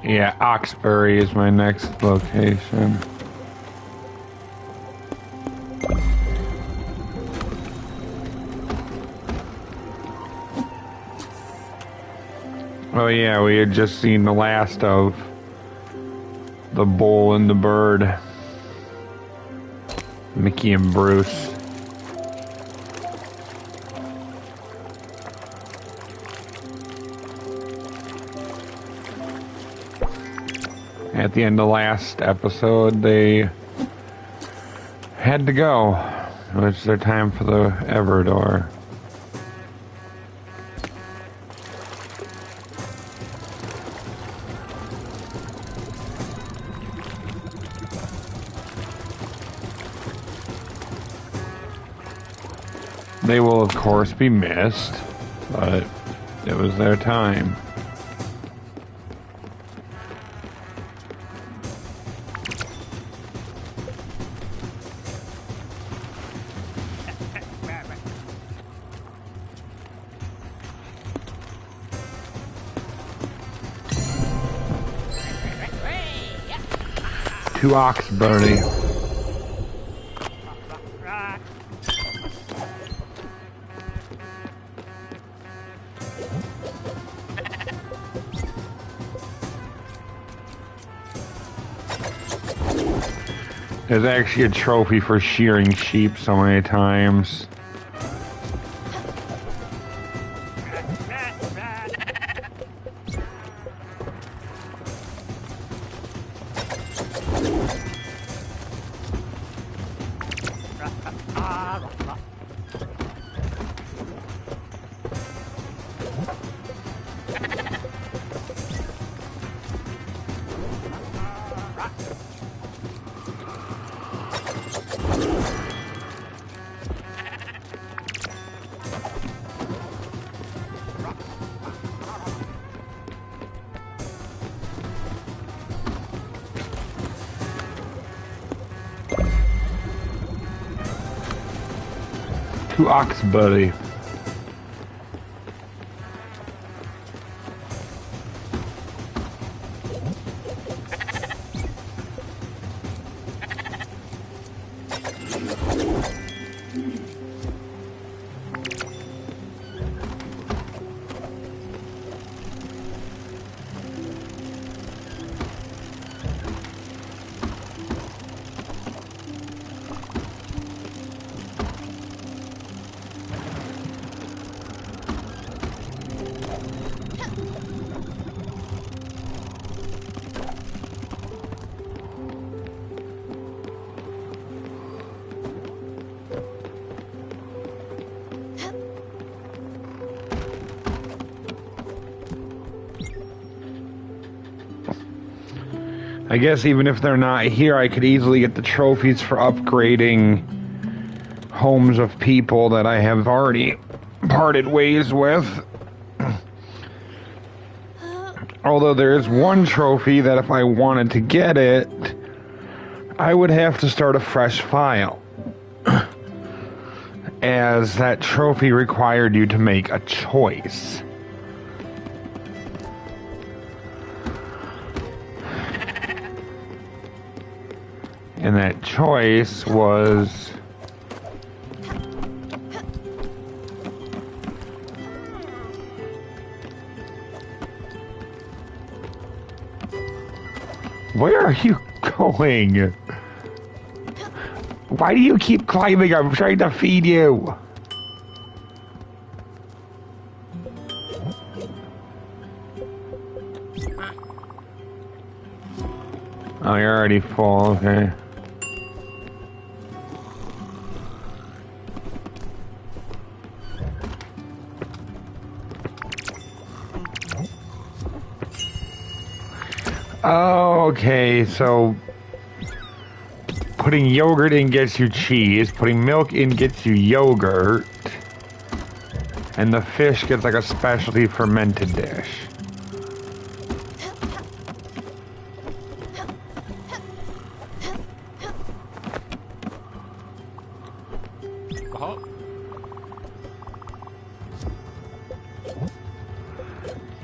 Yeah, Oxbury is my next location. Oh yeah, we had just seen the last of the bull and the bird. Mickey and Bruce. At the end of the last episode, they had to go. It was their time for the Everdor. They will, of course, be missed, but it was their time. To Oxbury. There's actually a trophy for shearing sheep so many times. To Oxbury. I guess even if they're not here, I could easily get the trophies for upgrading homes of people that I have already parted ways with. Although there is one trophy that if I wanted to get it, I would have to start a fresh file. As that trophy required you to make a choice. And that choice was where are you going? Why do you keep climbing? I'm trying to feed you. Oh, you're already full, okay. Oh, okay, so putting yogurt in gets you cheese, putting milk in gets you yogurt, and the fish gets like a specialty fermented dish.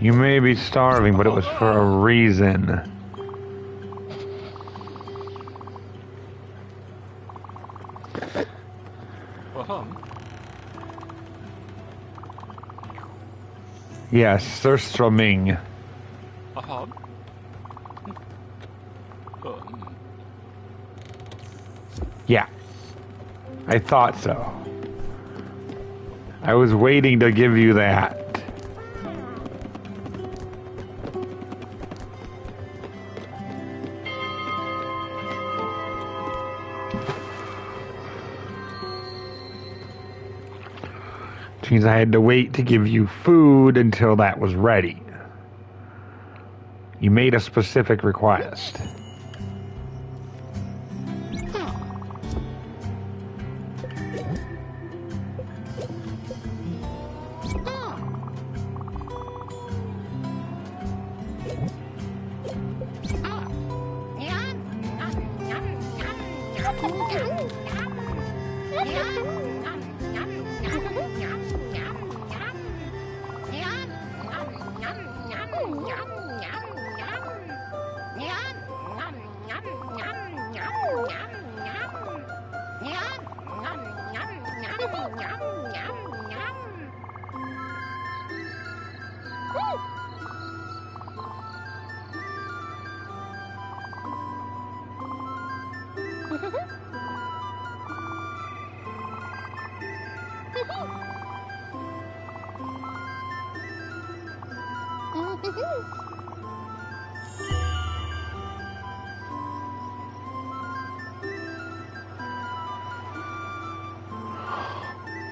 You may be starving, but it was for a reason. Yes, they're strumming. Yeah, I thought so. I was waiting to give you that. Which means I had to wait to give you food until that was ready. You made a specific request.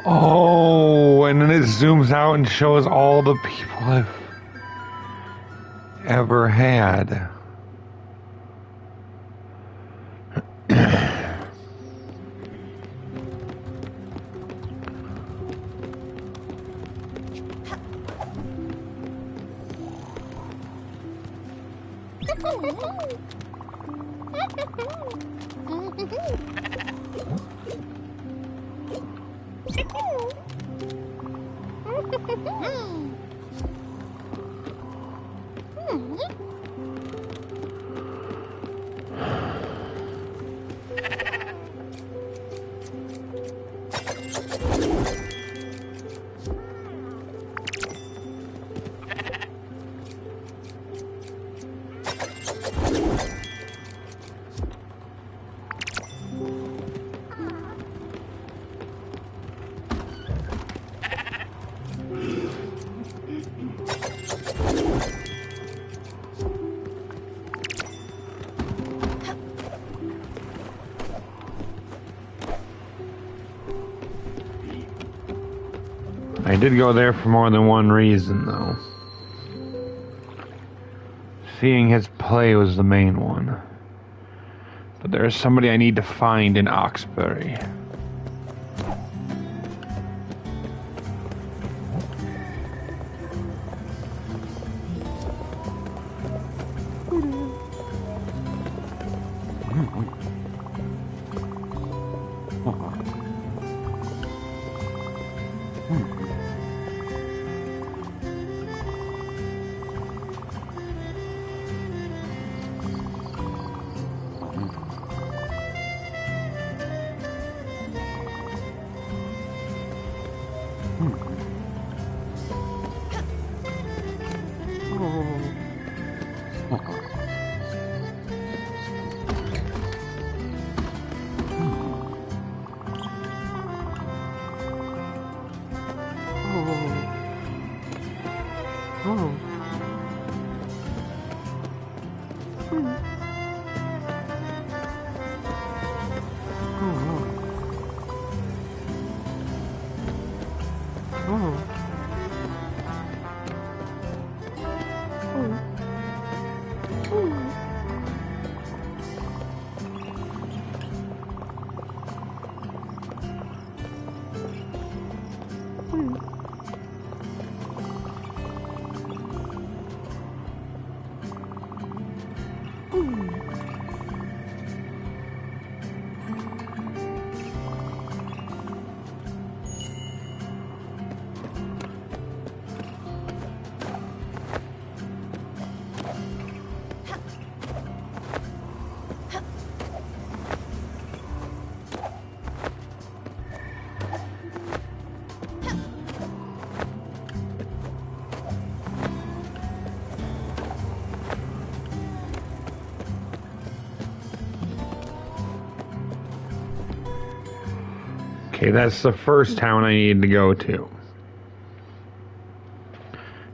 Oh, and then it zooms out and shows all the people I've ever had. I did go there for more than one reason, though. Seeing his play was the main one. But there is somebody I need to find in Oxbury. Okay, that's the first town I need to go to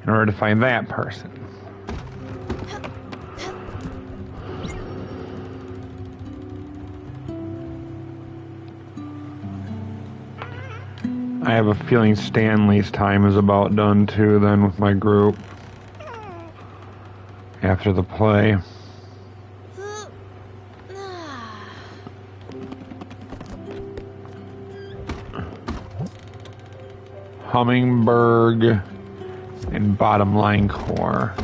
in order to find that person. I have a feeling Stanley's time is about done too then with my group after the play. Hummingberg and Bottom Line Core.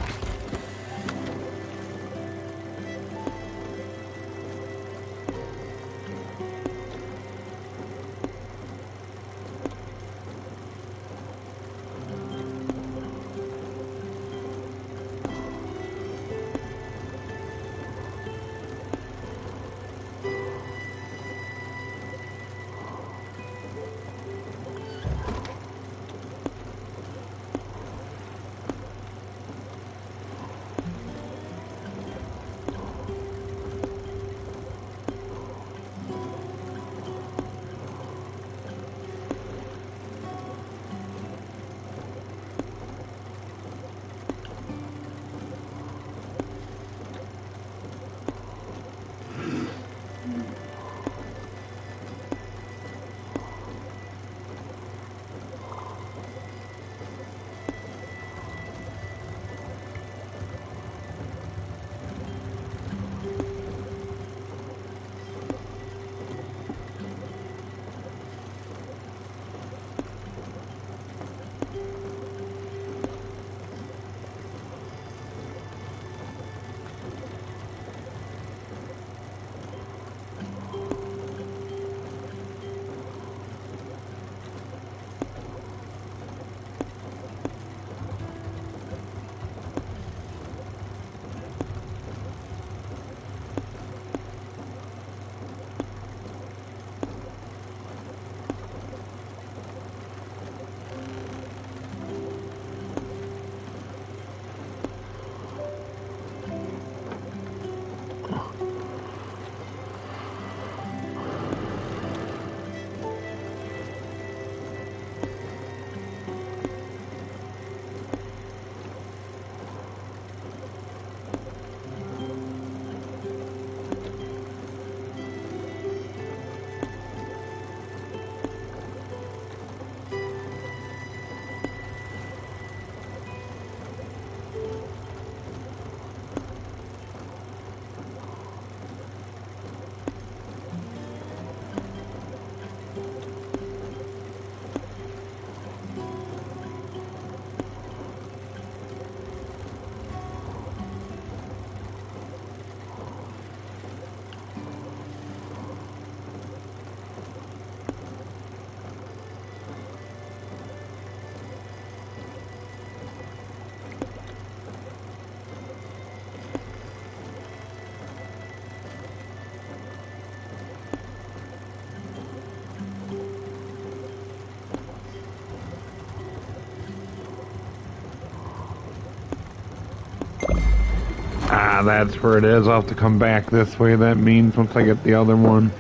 Ah, that's where it is. I'll have to come back this way. That means once I get the other one.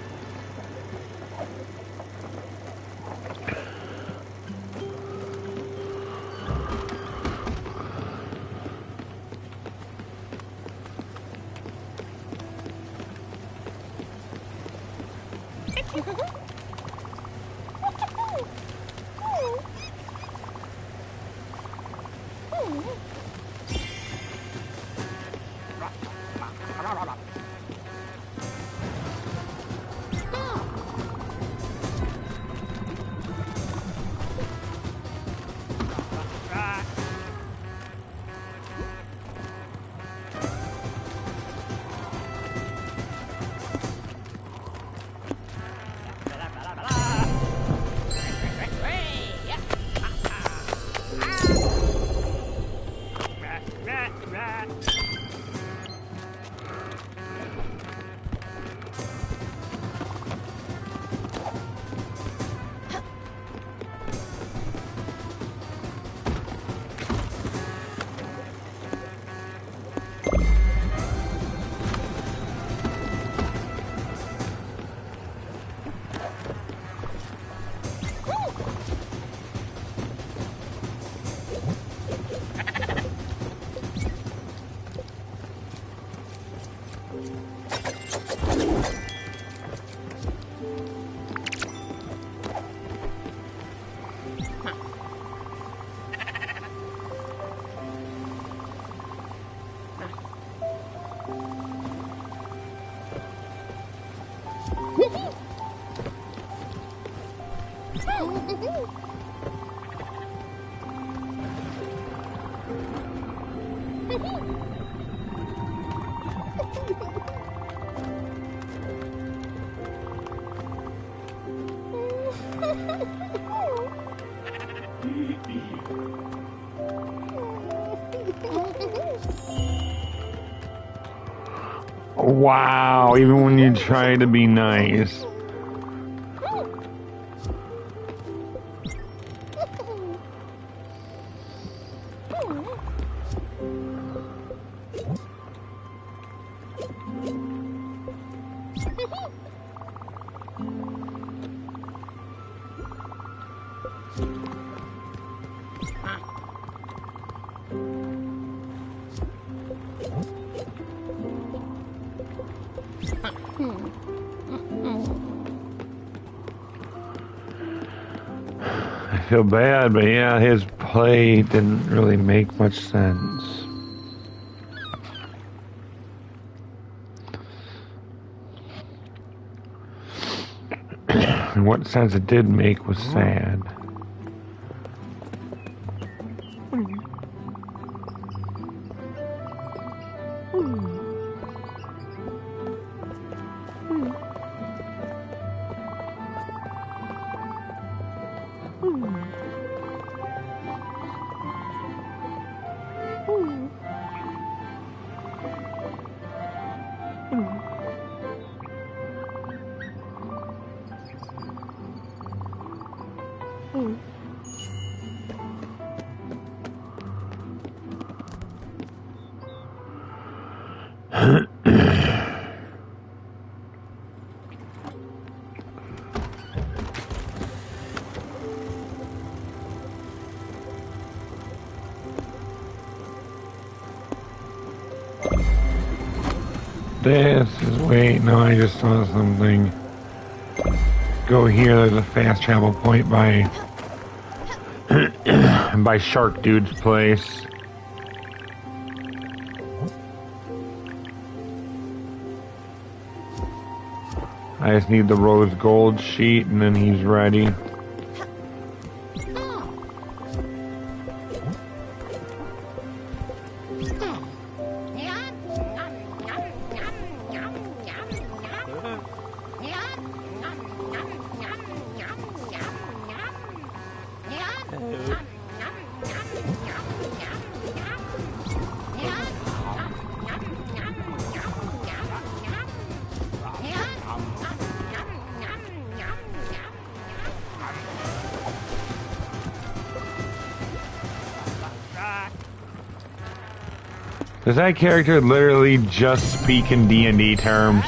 Wow, even when you try to be nice. I feel bad, but yeah, his play didn't really make much sense. In what sense it did make was sad. This is, wait, no, I just saw something. Go here, there's a fast travel point by by Shark Dude's place. I just need the rose gold sheet and then he's ready. Does that character literally just speak in D&D terms?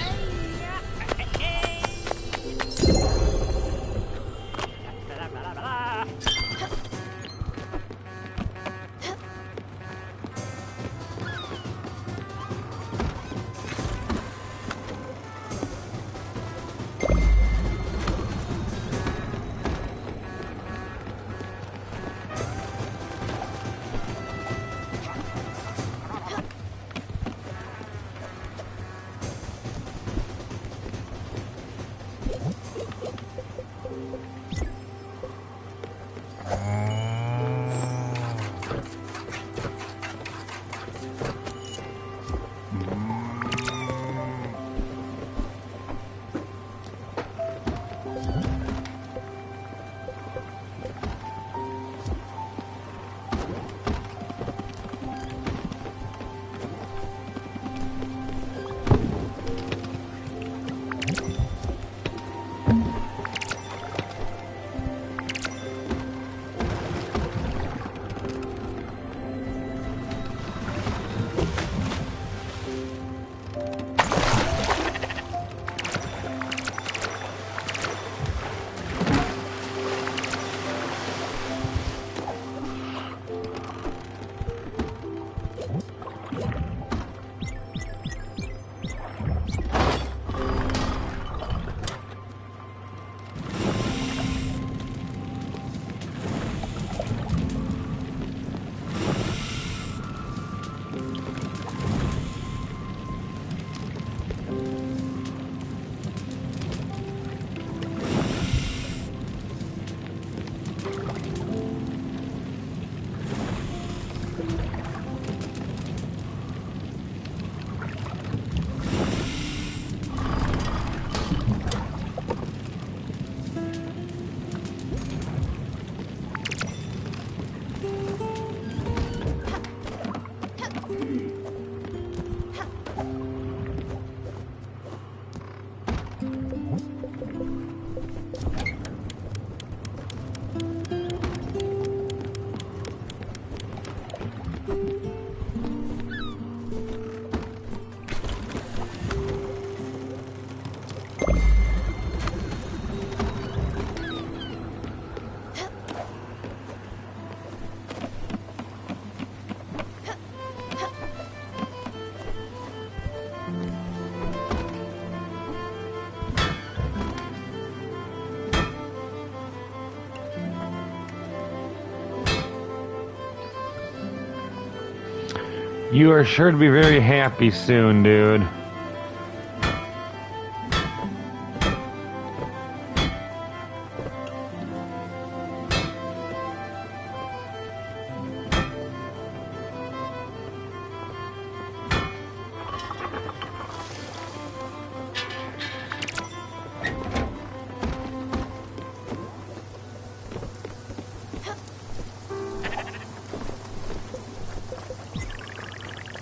You are sure to be very happy soon, dude.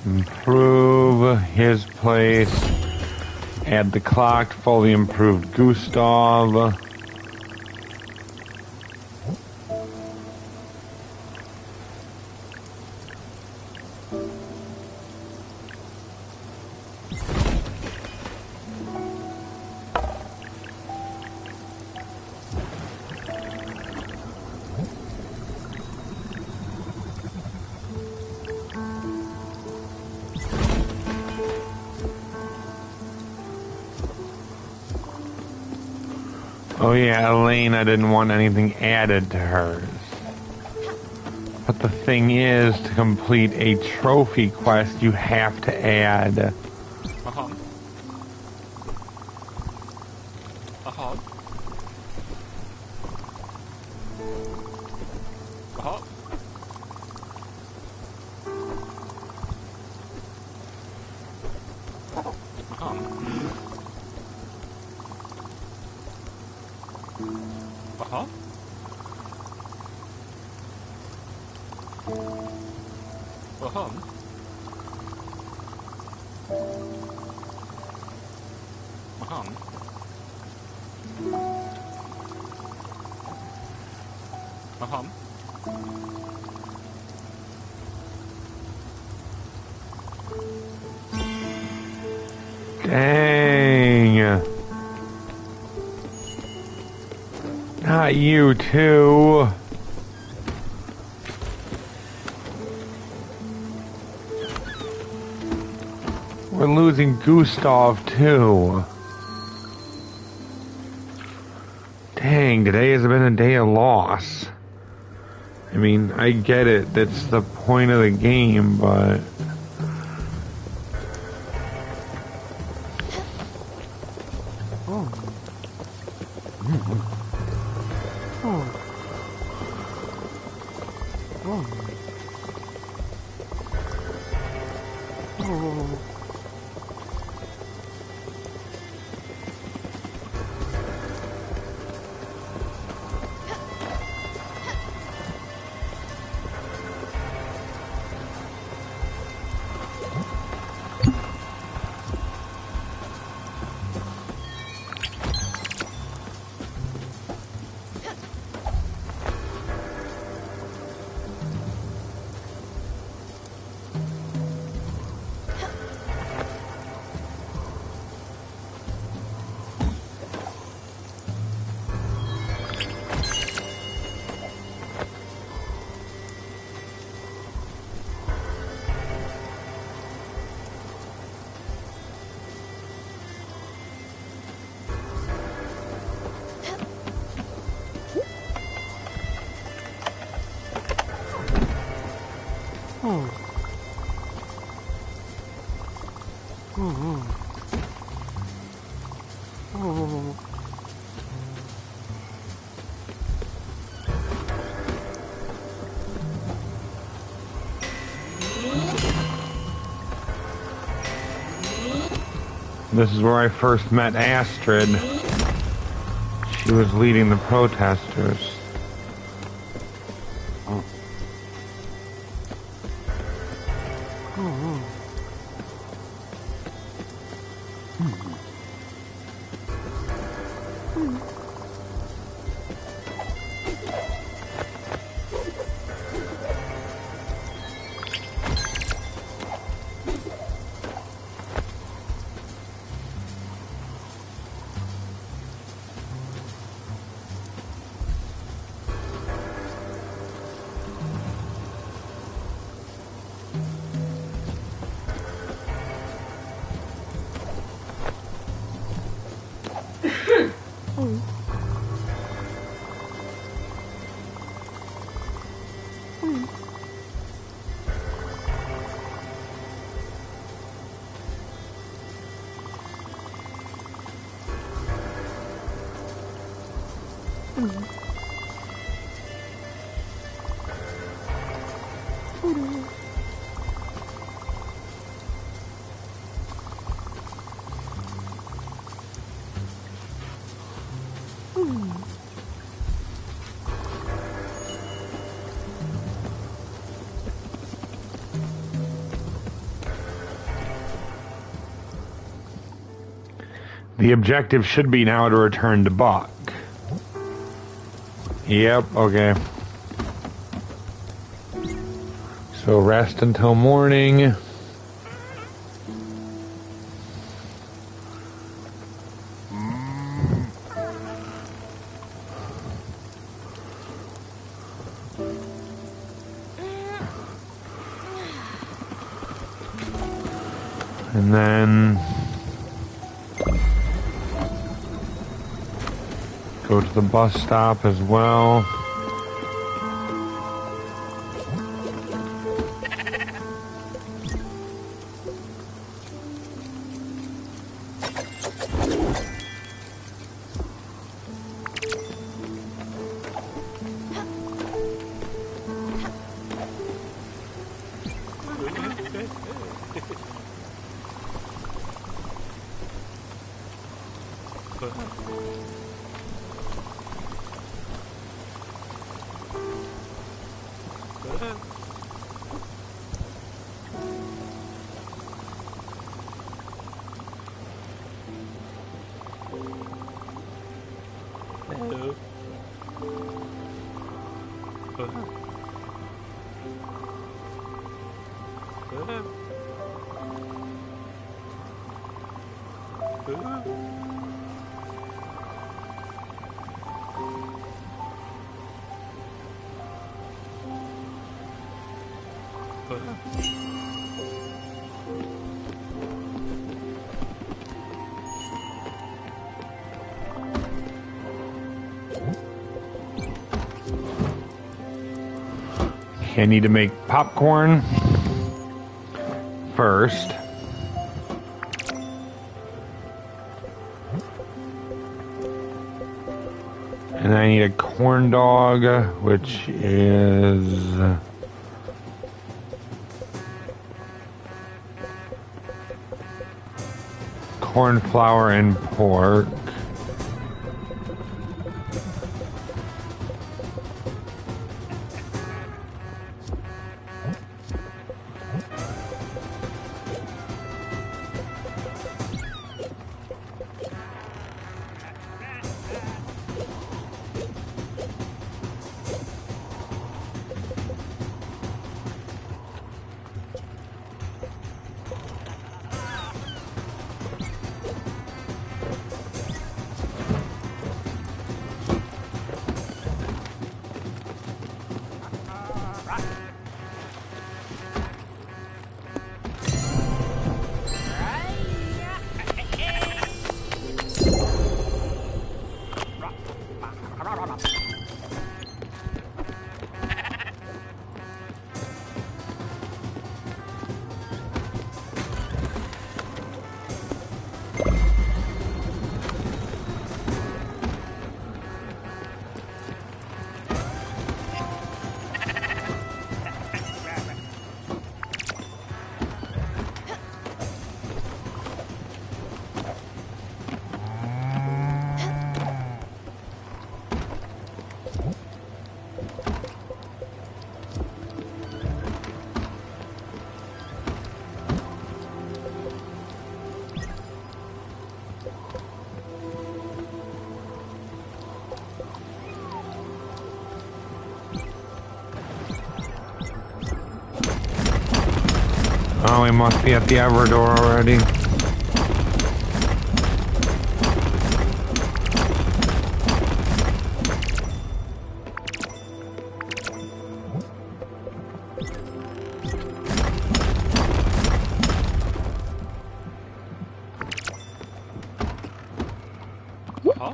Improve his place. Add the clock to fully improved Gustav. Oh yeah, Elena didn't want anything added to hers. But the thing is, to complete a trophy quest, you have to add... Uh-huh. Uh-huh. Uh-huh. Uh-huh. Uh-huh. Uh-huh. Uh-huh. Dang. Not you too. We're losing Gustav too. Dang, today has been a day of loss. I mean, I get it, that's the point of the game, but... This is where I first met Astrid. She was leading the protesters. The objective should be now to return to Buck. Yep, okay. So rest until morning. And then go to the bus stop as well. I need to make popcorn first. And I need a corn dog, which is corn flour and pork. Oh, we must be at the Everdor already. Huh?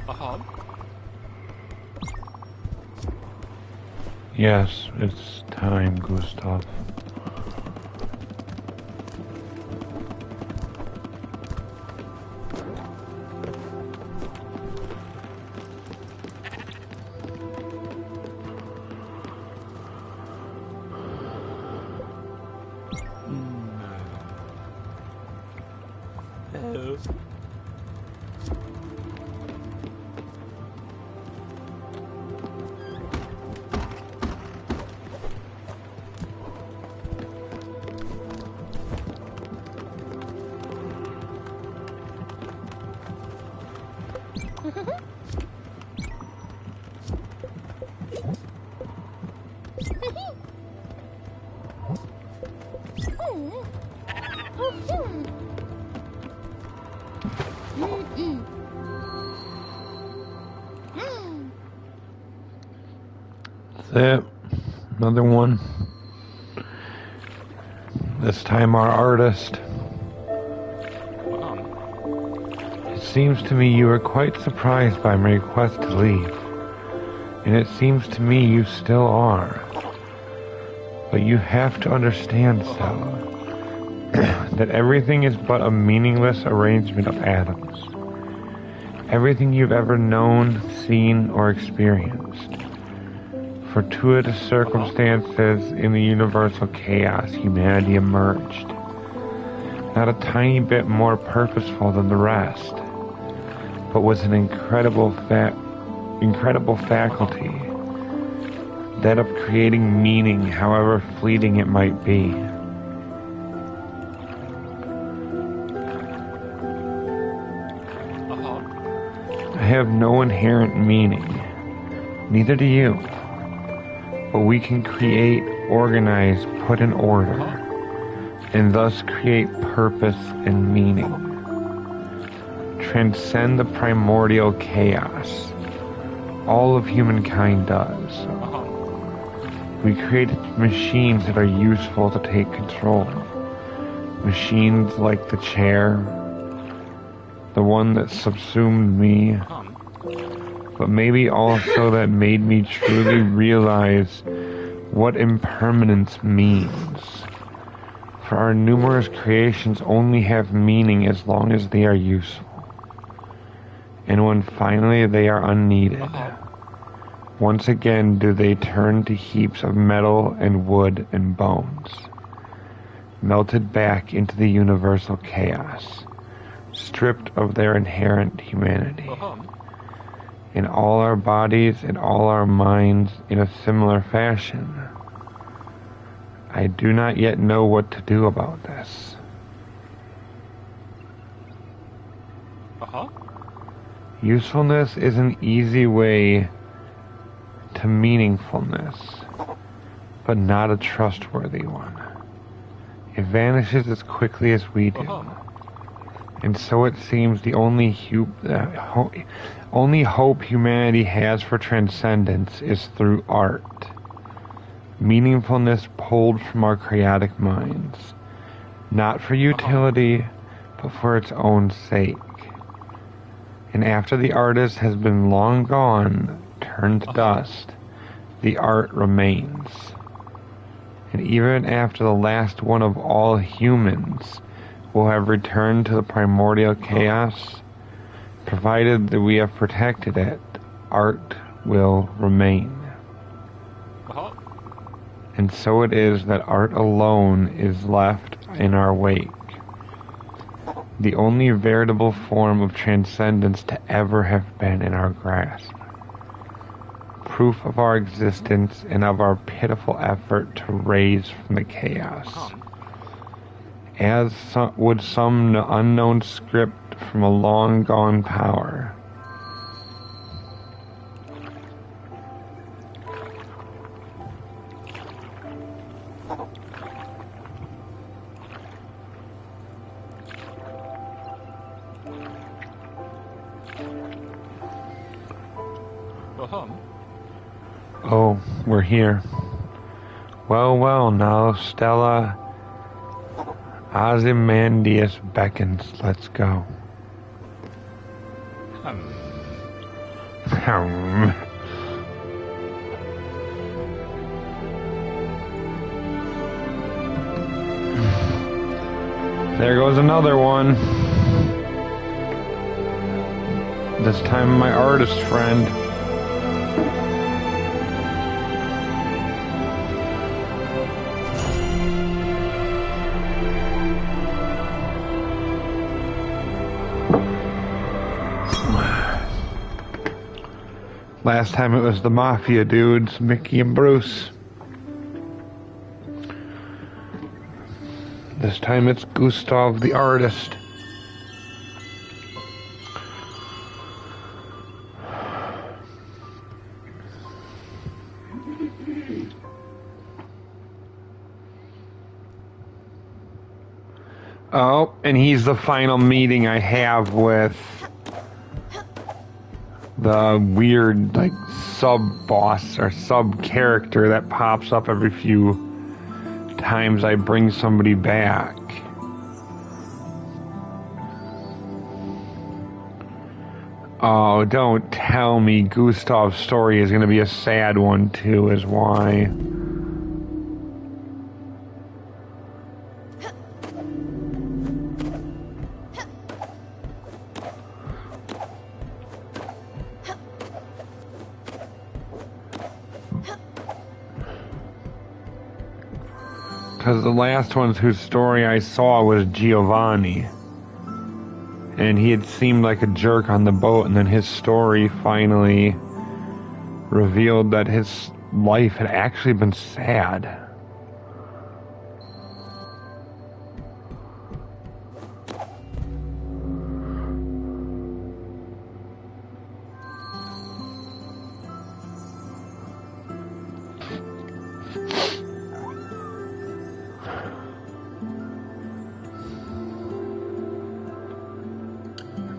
Uh-huh. Yes, it's time, Gustav. Hello. That's it. Another one. This time our artist. It seems to me you were quite surprised by my request to leave. And it seems to me you still are. But you have to understand, Stella, that everything is but a meaningless arrangement of atoms. Everything you've ever known, seen, or experienced. Fortuitous circumstances in the universal chaos, humanity emerged. Not a tiny bit more purposeful than the rest, but with an incredible faculty, that of creating meaning, however fleeting it might be. I have no inherent meaning, neither do you. But we can create, organize, put in order, and thus create purpose and meaning. Transcend the primordial chaos. All of humankind does. We create machines that are useful to take control. Machines like the chair, the one that subsumed me, but maybe also that made me truly realize what impermanence means. For our numerous creations only have meaning as long as they are useful. And when finally they are unneeded, once again do they turn to heaps of metal and wood and bones, melted back into the universal chaos, stripped of their inherent humanity. In all our bodies and all our minds in a similar fashion. I do not yet know what to do about this. Usefulness is an easy way to meaningfulness, but not a trustworthy one. It vanishes as quickly as we do. And so it seems the only hope humanity has for transcendence is through art. Meaningfulness pulled from our chaotic minds, not for utility, but for its own sake. And after the artist has been long gone, turned to dust, the art remains. And even after the last one of all humans will have returned to the primordial chaos, provided that we have protected it, art will remain. And so it is that art alone is left in our wake. The only veritable form of transcendence to ever have been in our grasp. Proof of our existence and of our pitiful effort to raise from the chaos. As would some unknown script from a long-gone power. Oh, we're here. Well, well, now, Stella. Ozymandias beckons. Let's go. There goes another one. This time my artist friend. Last time it was the Mafia dudes, Mickey and Bruce. This time it's Gustav the artist. Oh, and he's the final meeting I have with the weird, like, sub-boss or sub-character that pops up every few times I bring somebody back. Oh, don't tell me Gustav's story is going to be a sad one, too, is why. Because the last one whose story I saw was Giovanni. And he had seemed like a jerk on the boat, and then his story finally revealed that his life had actually been sad.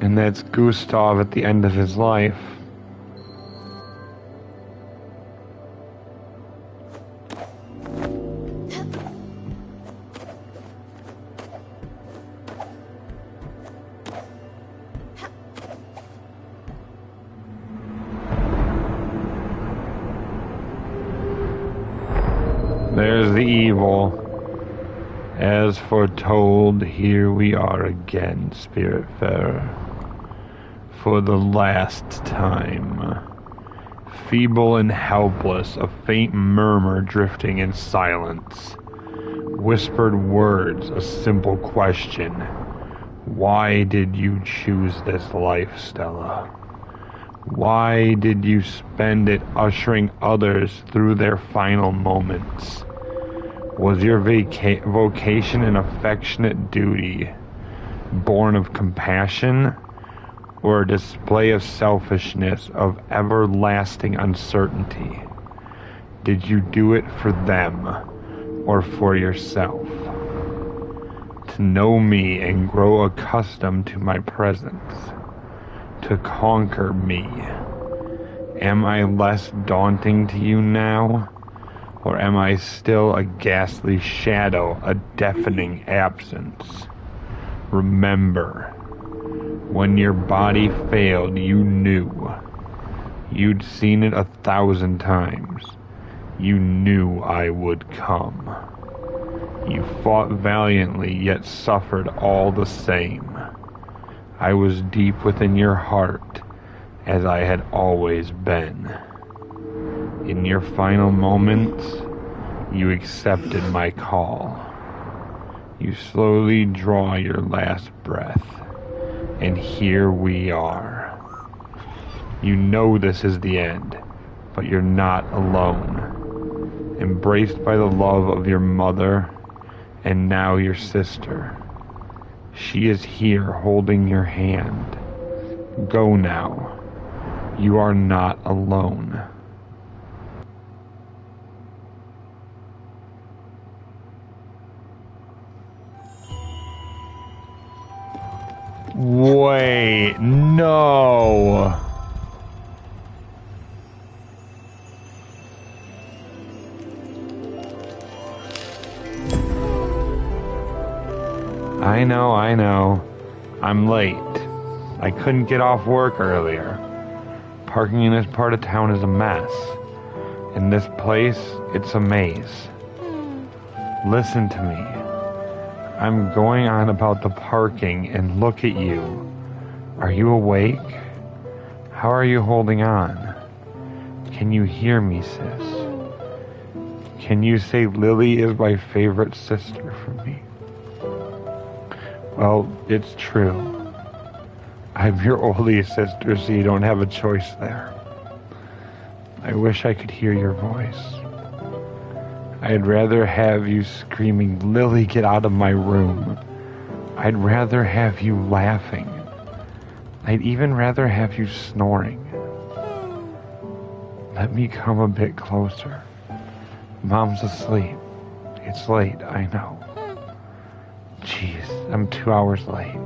And that's Gustav at the end of his life. There's the evil. As foretold, here we are again, Spiritfairer. For the last time. Feeble and helpless, a faint murmur drifting in silence. Whispered words, a simple question. Why did you choose this life, Stella? Why did you spend it ushering others through their final moments? Was your vocation an affectionate duty, born of compassion? Or a display of selfishness, of everlasting uncertainty? Did you do it for them, or for yourself? To know me and grow accustomed to my presence, to conquer me. Am I less daunting to you now? Or am I still a ghastly shadow, a deafening absence? Remember, When your body failed, you knew. You'd seen it 1,000 times. You knew I would come. You fought valiantly, yet suffered all the same. I was deep within your heart, as I had always been. In your final moments, you accepted my call. You slowly draw your last breath, and here we are. You know this is the end, but you're not alone. Embraced by the love of your mother, and now your sister. She is here holding your hand. Go now. You are not alone. Wait, no. I know. I'm late. I couldn't get off work earlier. Parking in this part of town is a mess. In this place, it's a maze. Listen to me. I'm going on about the parking, and look at you. Are you awake? How are you holding on? Can you hear me, sis? Can you say Lily is my favorite sister for me? Well, it's true. I'm your oldest sister, so you don't have a choice there. I wish I could hear your voice. I'd rather have you screaming, Lily, get out of my room. I'd rather have you laughing. I'd even rather have you snoring. Let me come a bit closer. Mom's asleep. It's late, I know. Jeez, I'm 2 hours late.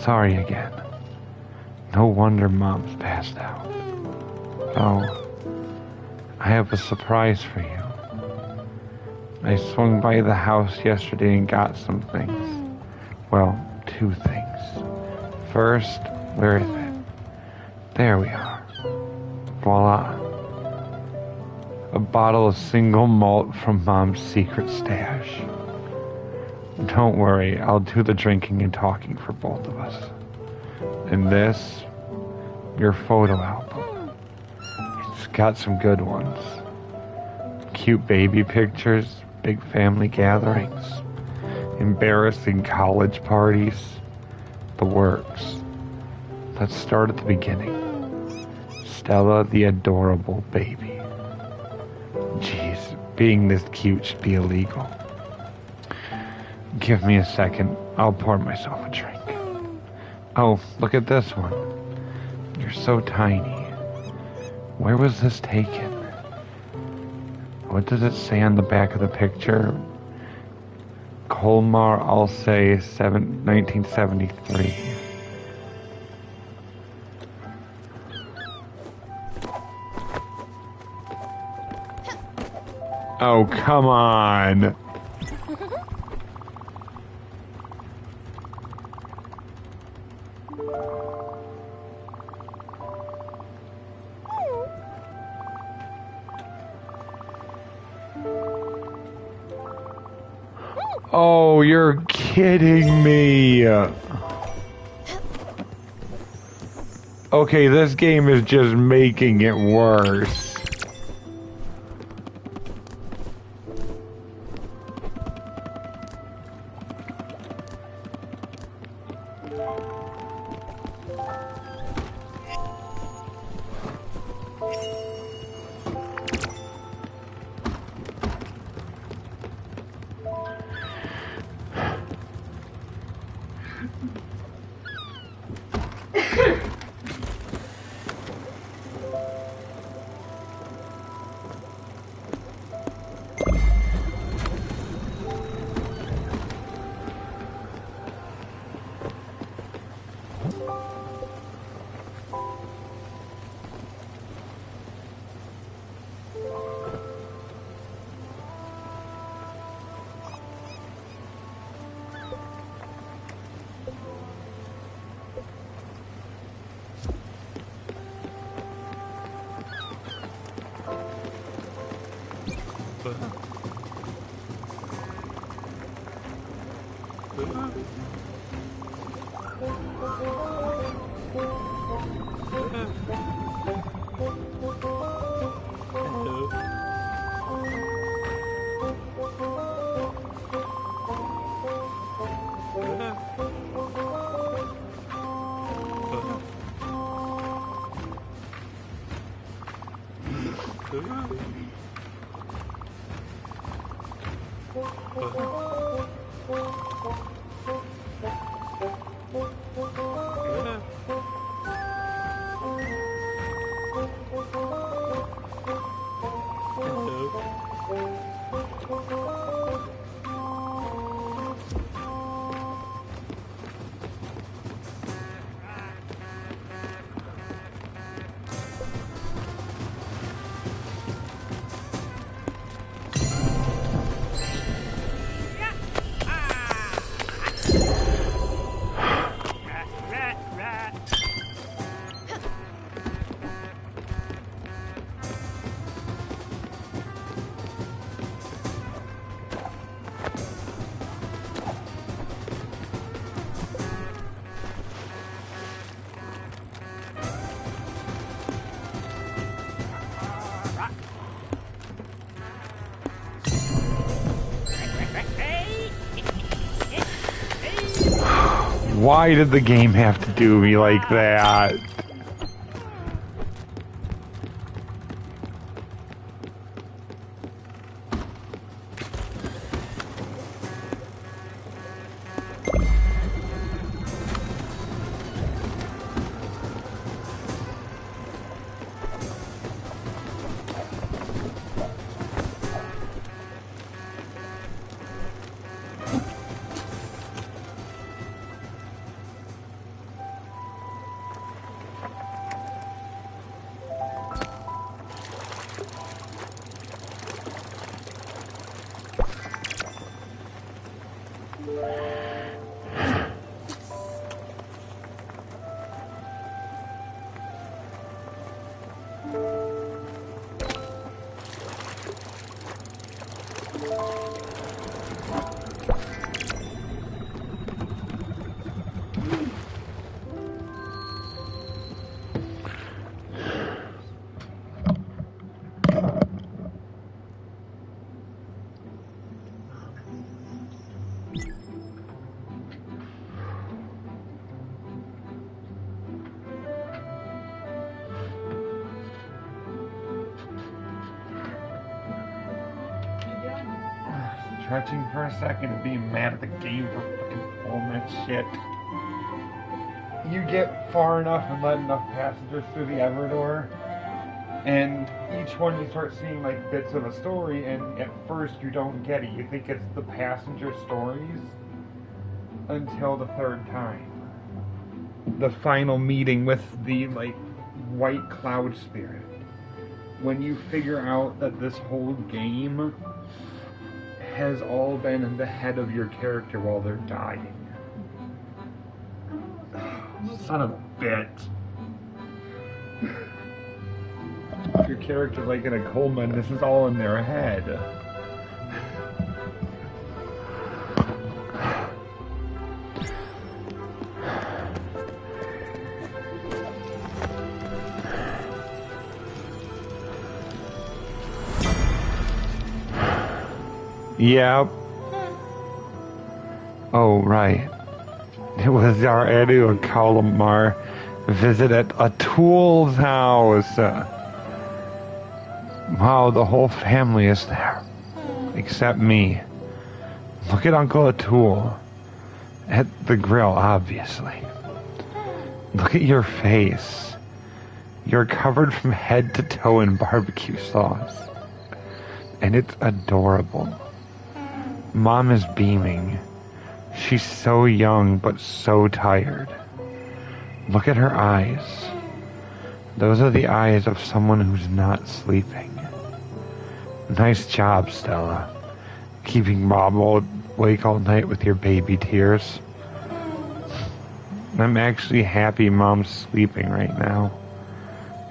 Sorry again. No wonder Mom's passed out. Oh, I have a surprise for you. I swung by the house yesterday and got some things. Well, 2 things. First, where is it? There we are. Voila. A bottle of single malt from Mom's secret stash. Don't worry, I'll do the drinking and talking for both of us. And this, your photo album. It's got some good ones. Cute baby pictures, big family gatherings, embarrassing college parties, the works. Let's start at the beginning. Stella, the adorable baby. Jeez, being this cute should be illegal. Give me a second. I'll pour myself a drink. Oh, look at this one. You're so tiny. Where was this taken? What does it say on the back of the picture? Colmar, I'll say 1973. Oh, come on. Oh, you're kidding me. Okay, this game is just making it worse. Why did the game have to do me like that? Stretching for a second and being mad at the game for fucking pulling that shit. You get far enough and let enough passengers through the Everdor, and each one you start seeing like bits of a story, and at first you don't get it. You think it's the passenger stories until the third time. The final meeting with the like white cloud spirit. When you figure out that this whole game has all been in the head of your character while they're dying. Son of a bitch. Your character's like in a coma and this is all in their head. Yep. Oh, right. It was our annual Calamar visit at Atul's house. Wow, the whole family is there. Except me. Look at Uncle Atul. At the grill, obviously. Look at your face. You're covered from head to toe in barbecue sauce. And it's adorable. Mom is beaming. She's so young, but so tired. Look at her eyes. Those are the eyes of someone who's not sleeping. Nice job, Stella. Keeping Mom awake all night with your baby tears. I'm actually happy Mom's sleeping right now.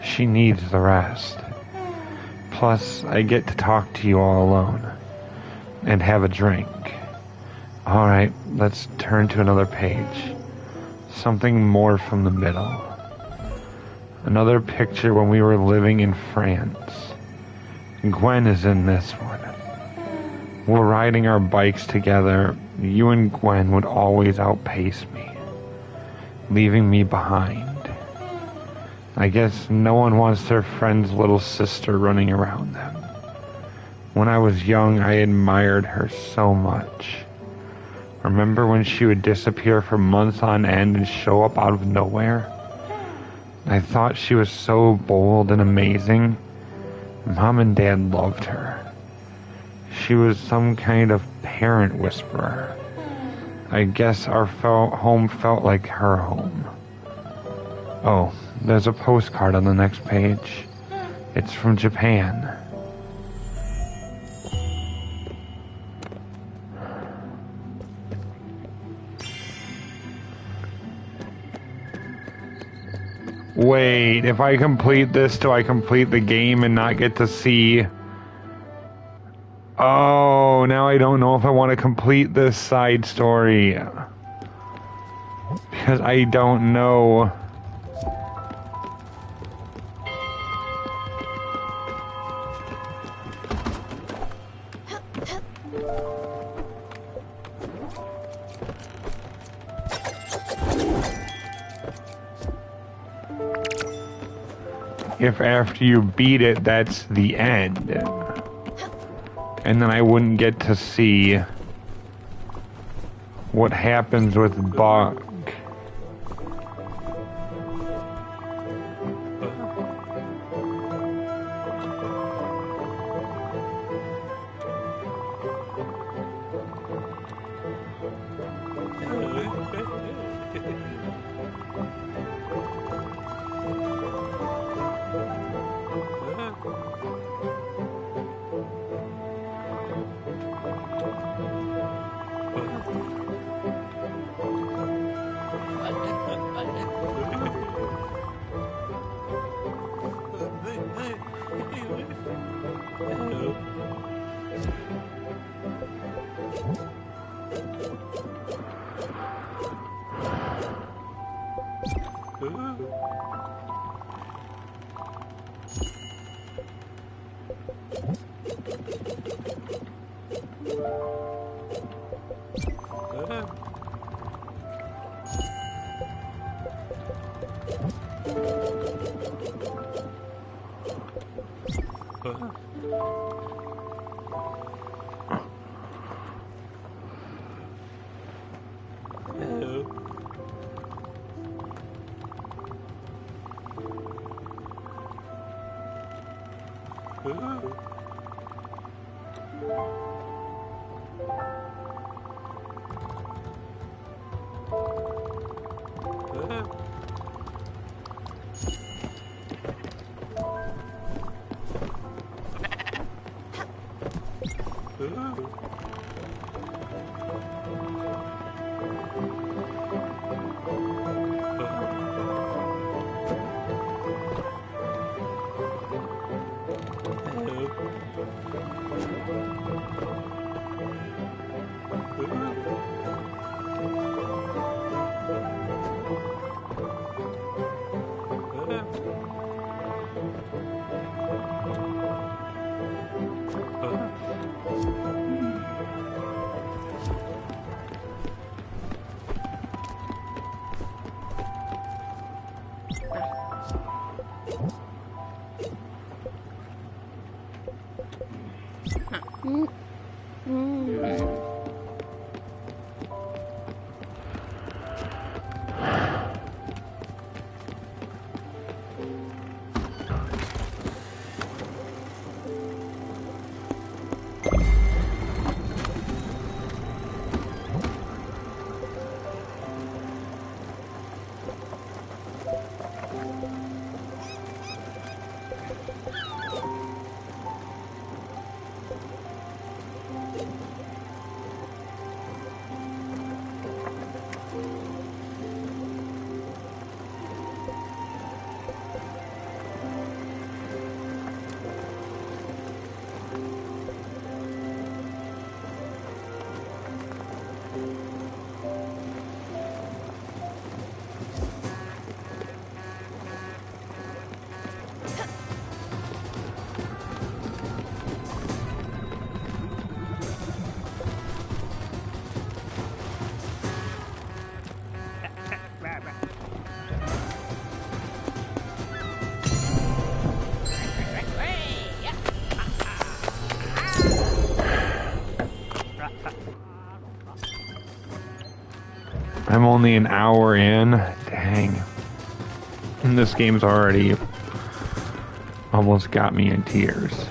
She needs the rest. Plus, I get to talk to you all alone. And have a drink. Alright, let's turn to another page. Something more from the middle. Another picture when we were living in France. Gwen is in this one. We're riding our bikes together. You and Gwen would always outpace me, leaving me behind. I guess no one wants their friend's little sister running around them. When I was young, I admired her so much. Remember when she would disappear for months on end and show up out of nowhere? I thought she was so bold and amazing. Mom and Dad loved her. She was some kind of parent whisperer. I guess our home felt like her home. Oh, there's a postcard on the next page. It's from Japan. Wait, if I complete this, do I complete the game and not get to see? Oh, now I don't know if I want to complete this side story. Because I don't know. If after you beat it, that's the end. And then I wouldn't get to see what happens with Buck. I'm only an hour in. Dang. And this game's already almost got me in tears.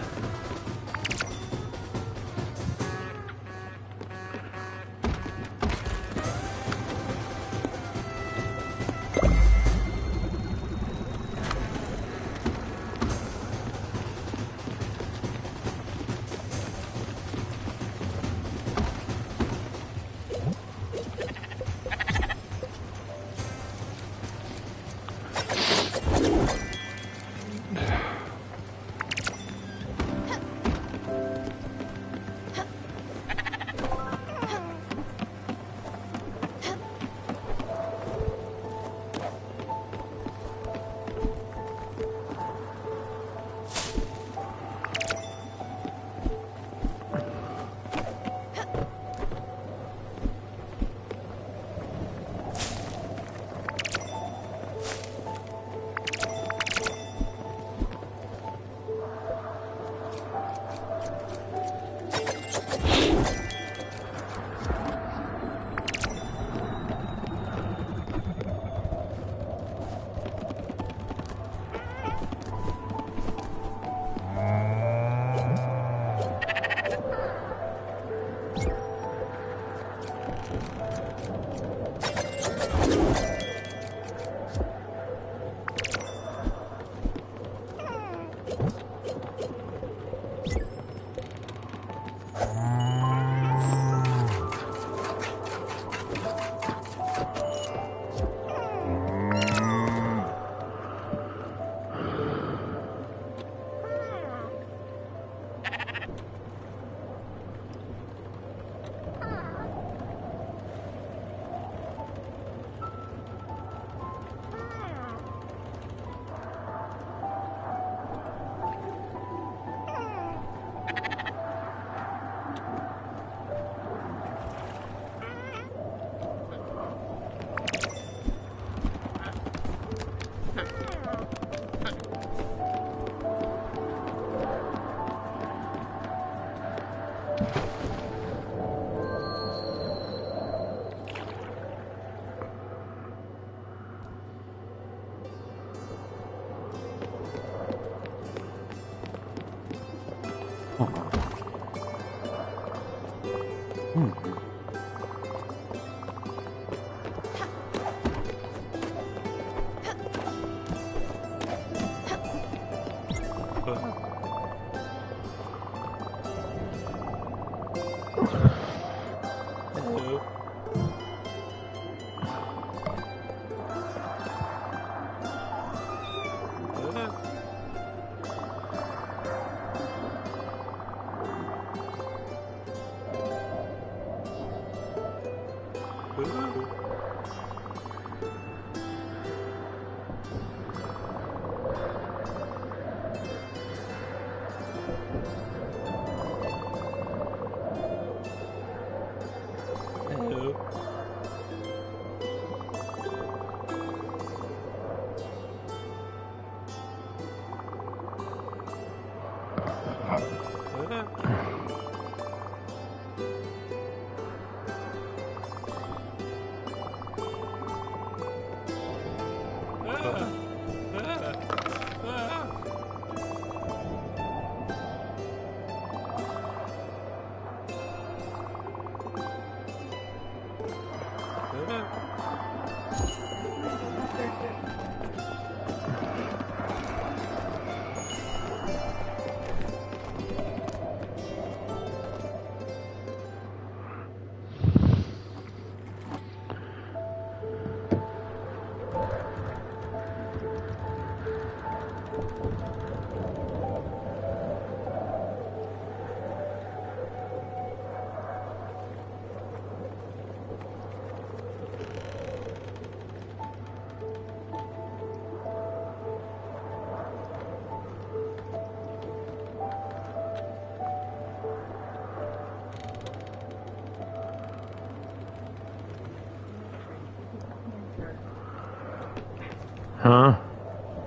Huh?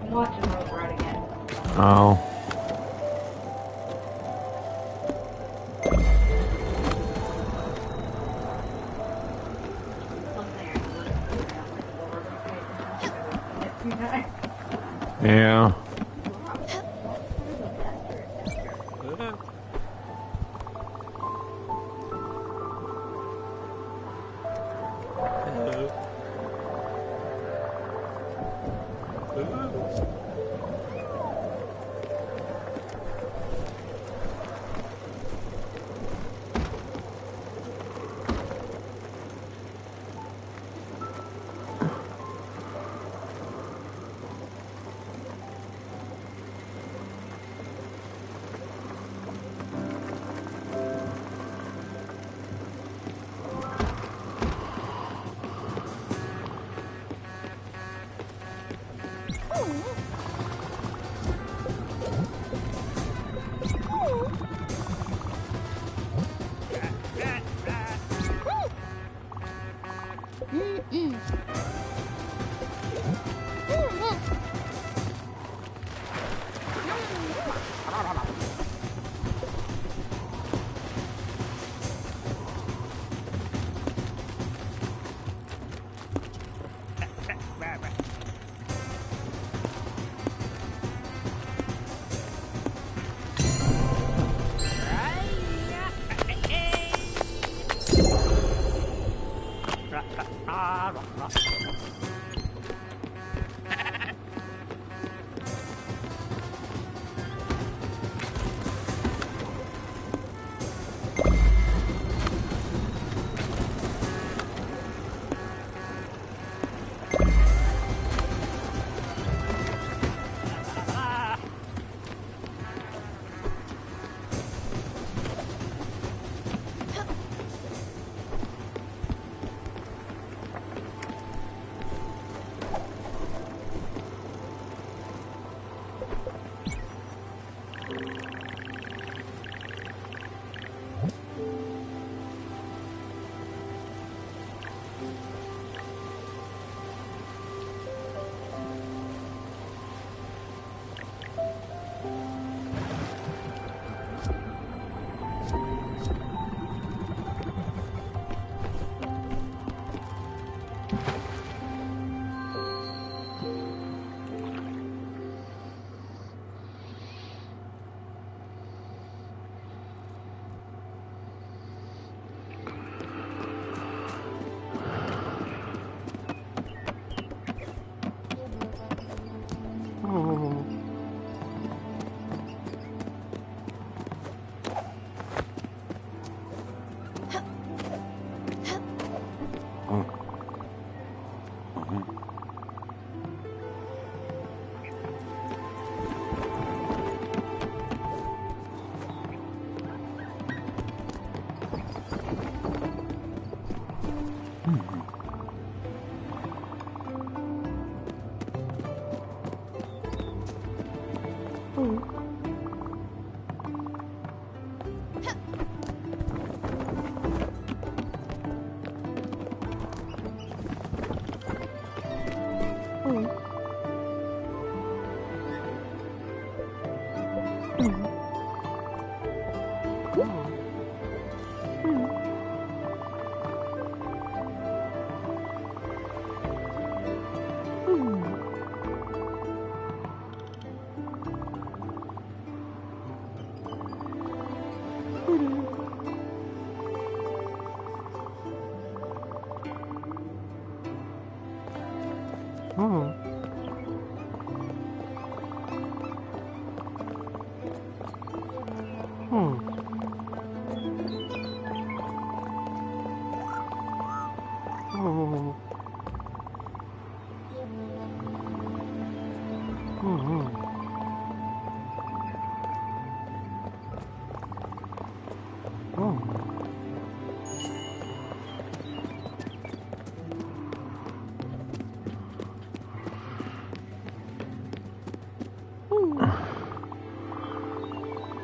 I'm watching Rose Red again. Oh. Look there. Yeah.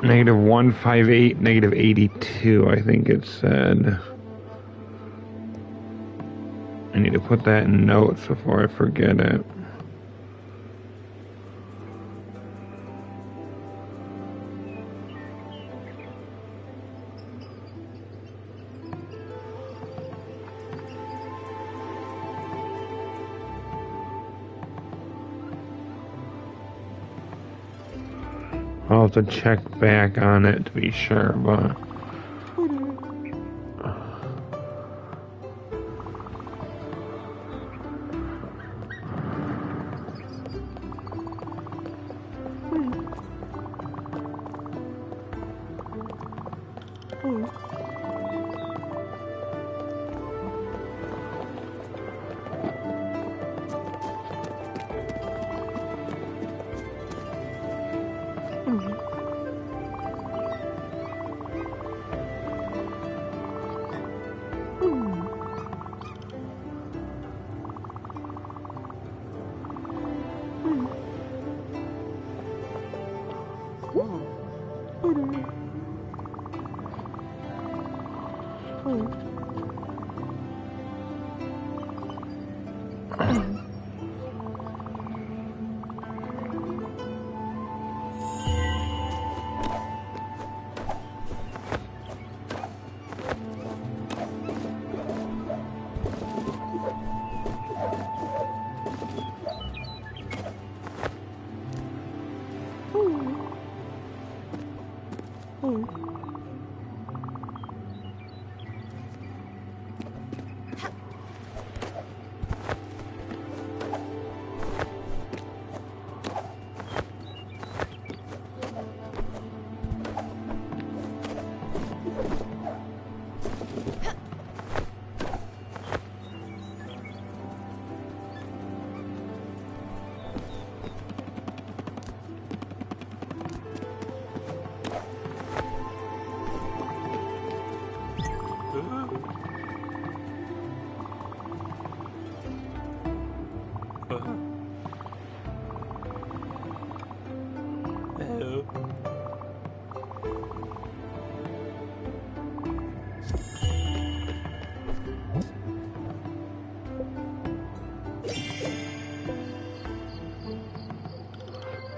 Negative 158, negative 82, I think it said. I need to put that in notes before I forget it. I'll have to check back on it to be sure, but...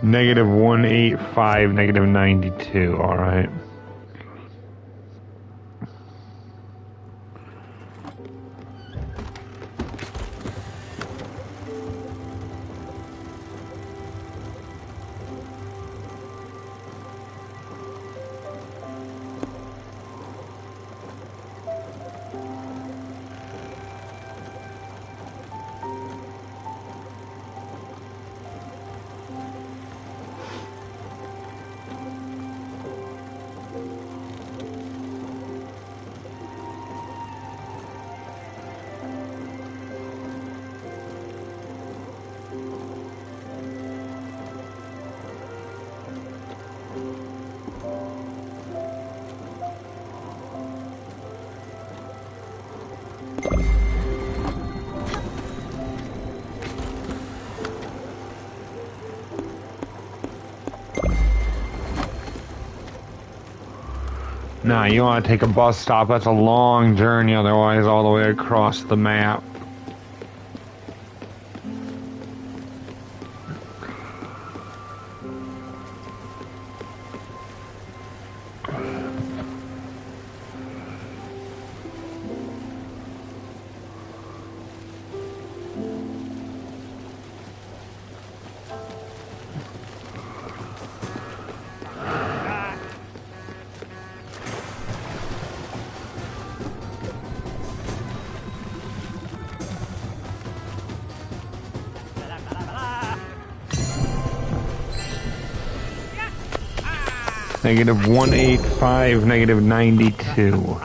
Negative 185, negative 92, alright. Nah, you want to take a bus stop. That's a long journey, otherwise all the way across the map. Negative 185, negative 92.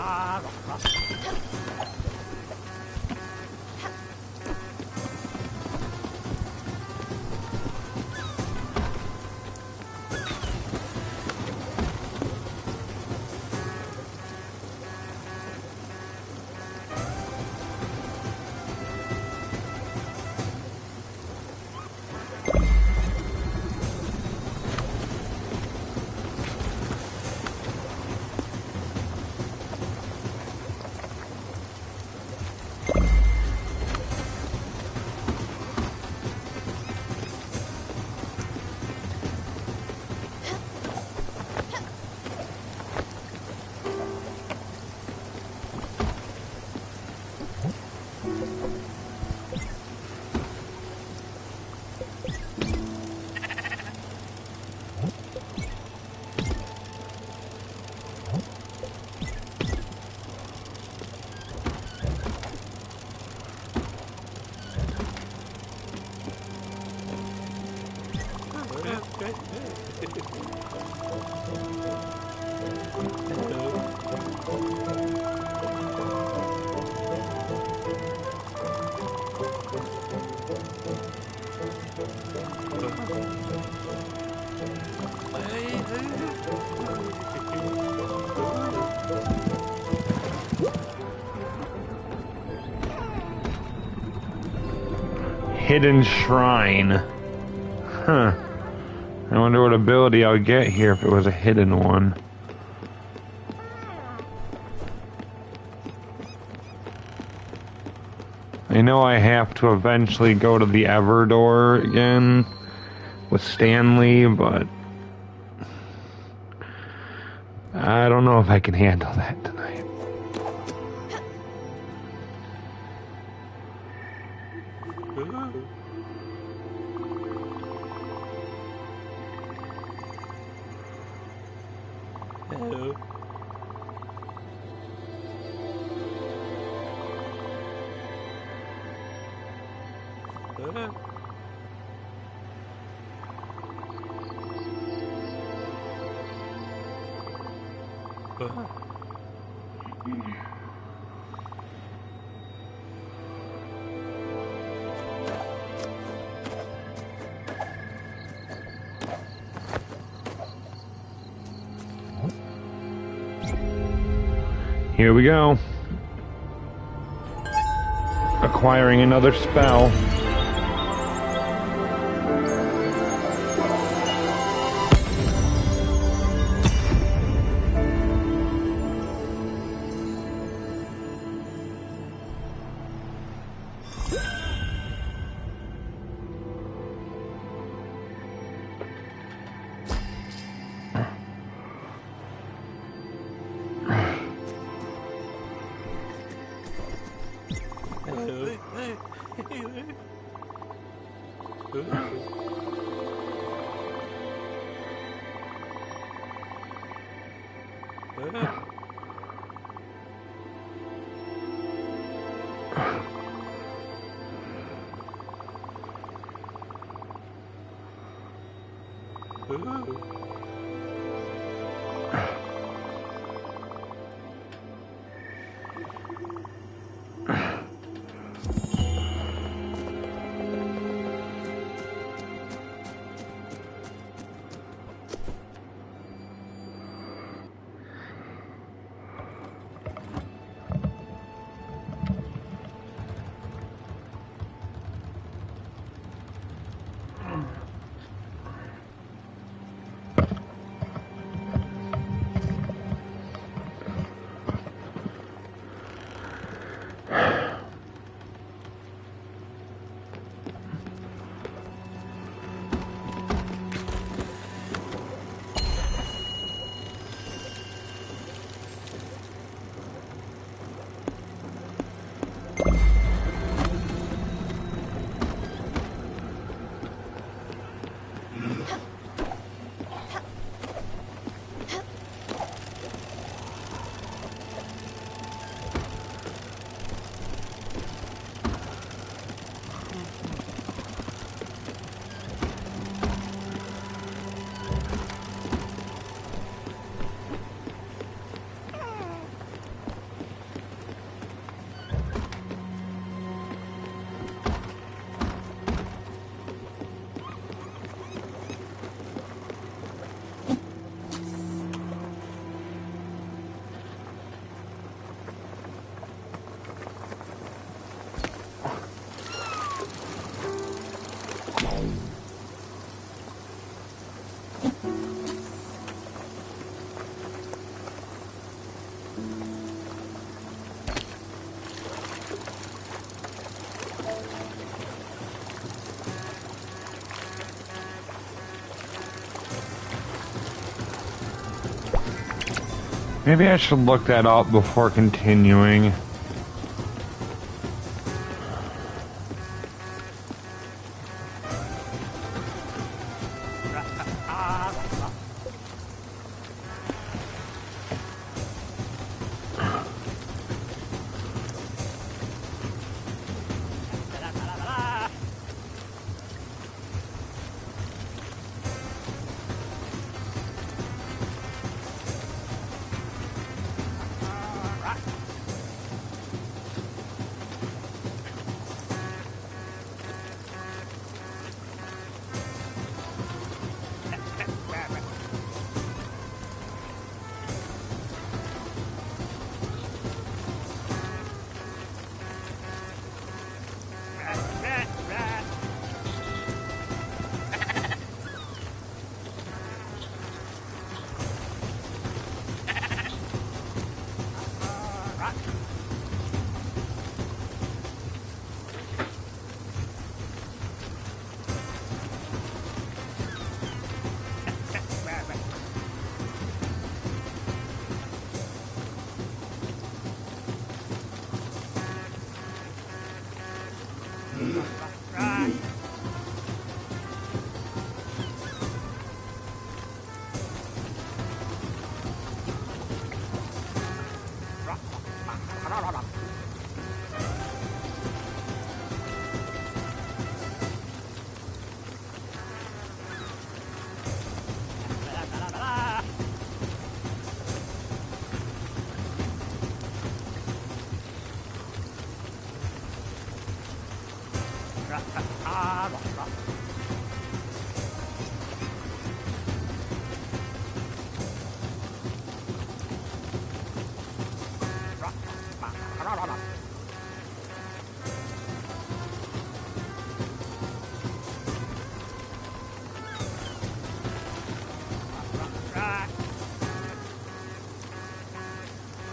Hidden shrine. Huh. I wonder what ability I'll get here if it was a hidden one. I know I have to eventually go to the Ever Door again with Stanley, but I don't know if I can handle that tonight. Here we go. Acquiring another spell. Maybe I should look that up before continuing.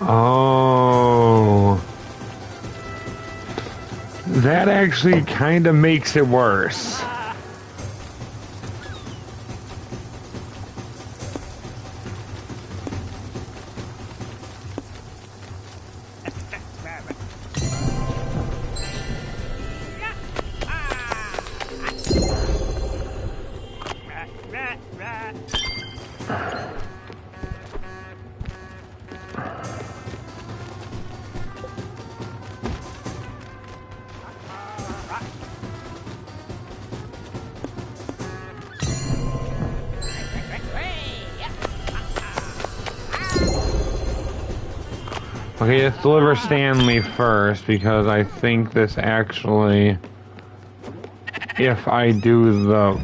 Oh. That actually kind of makes it worse. Okay, let's deliver Stanley first, because I think this actually, if I do the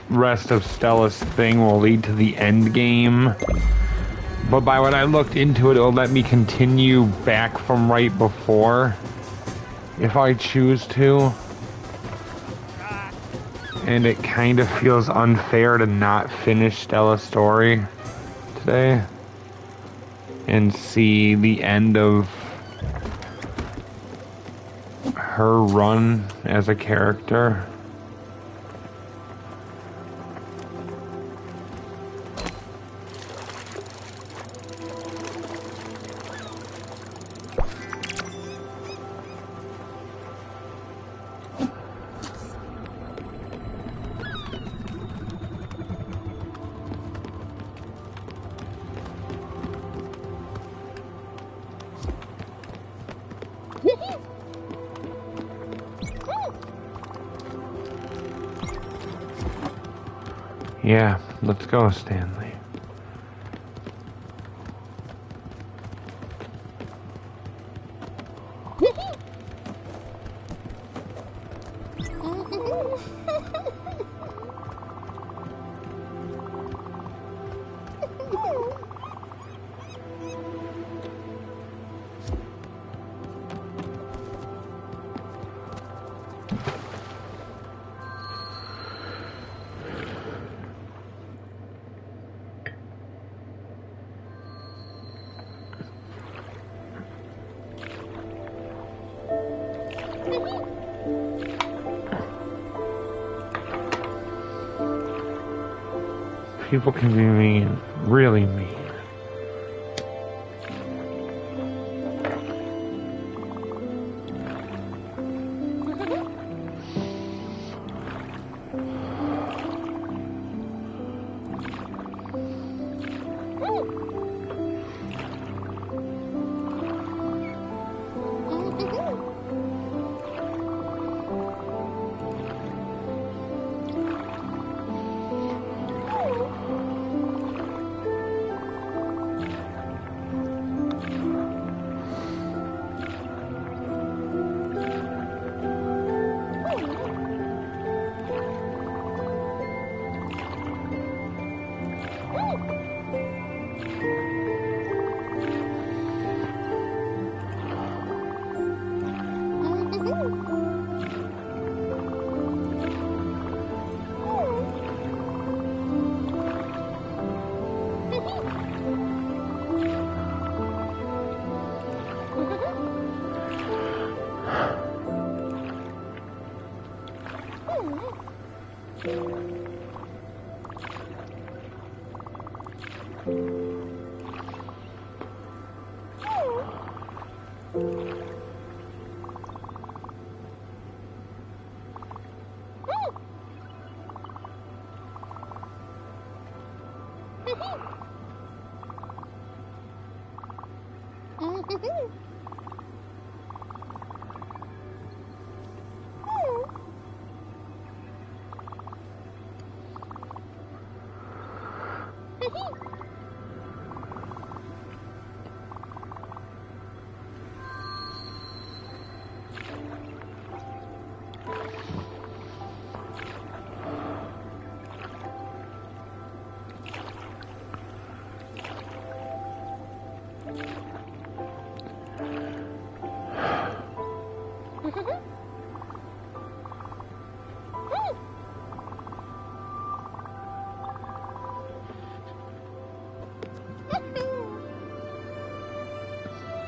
rest of Stella's thing, will lead to the end game. But by what I looked into it, it'll let me continue back from right before, if I choose to. And it kind of feels unfair to not finish Stella's story today and see the end of her run as a character. Yeah, let's go, Stanley. People can be mean, really mean.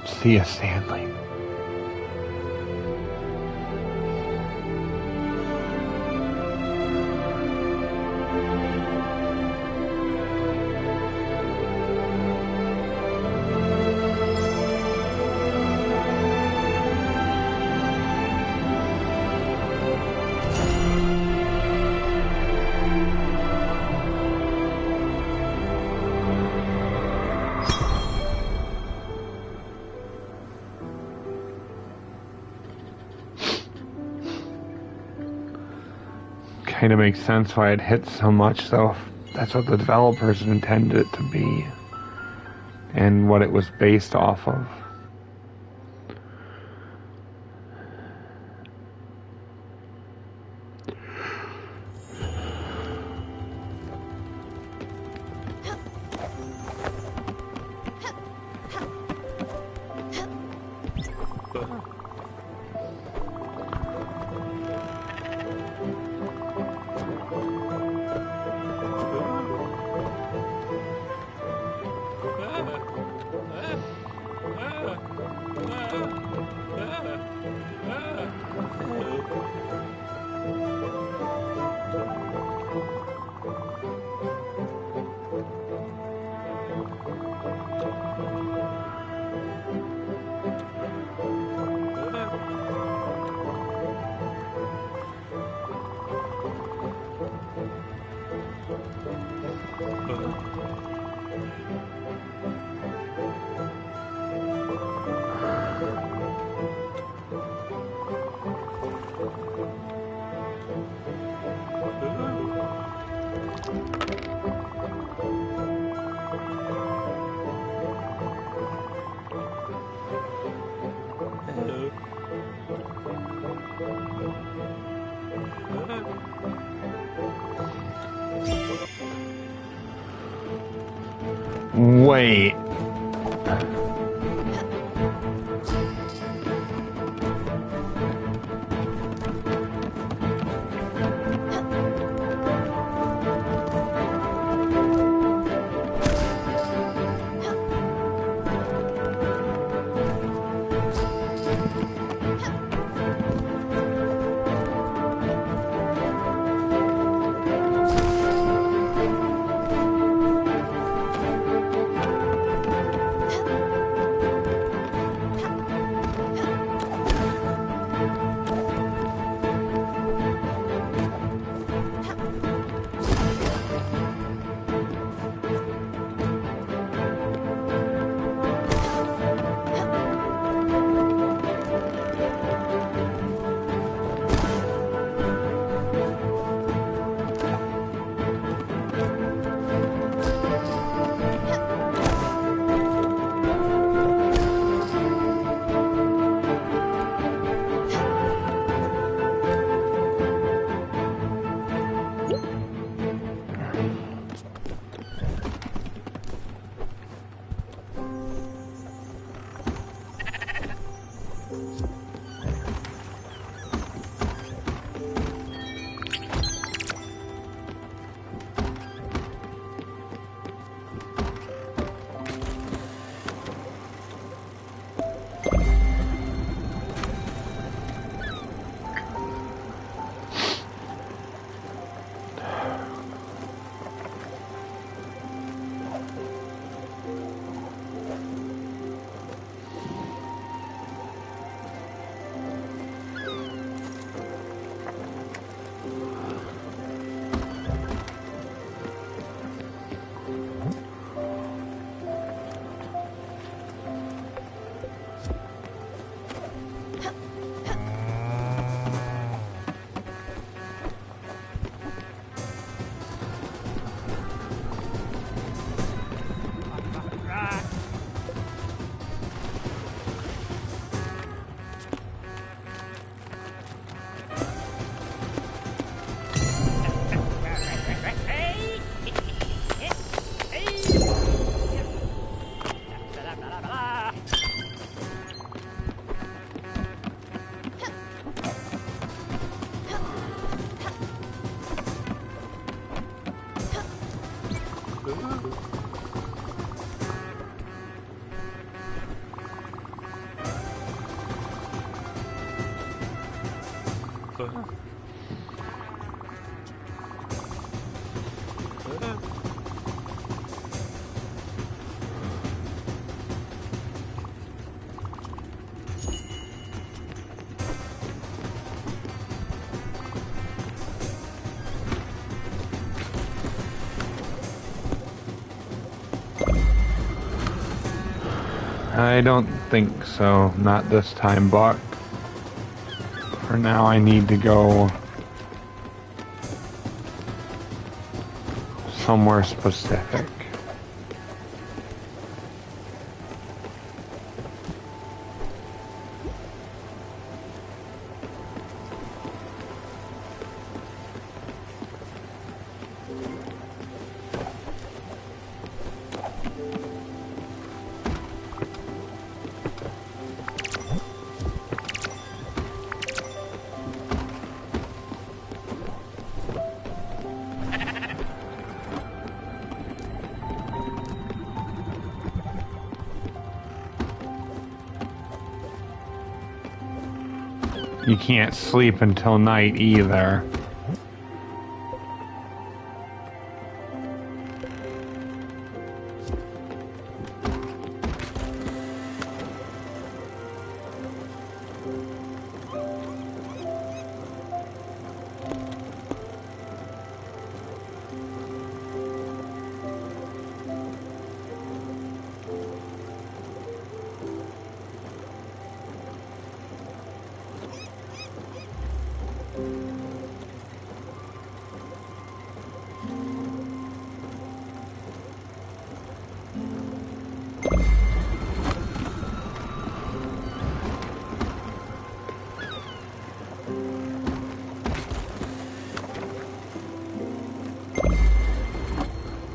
See ya, Stanley. Kind of makes sense why it hit so much, though. That's what the developers intended it to be, and what it was based off of. Wait. I don't think so. Not this time, Buck. For now, I need to go somewhere specific. You can't sleep until night either.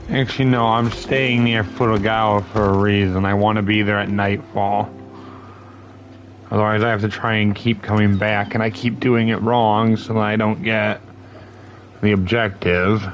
Actually, no, I'm staying near Furugawa for a reason. I want to be there at nightfall. Otherwise, I have to try and keep coming back, and I keep doing it wrong so that I don't get the objective.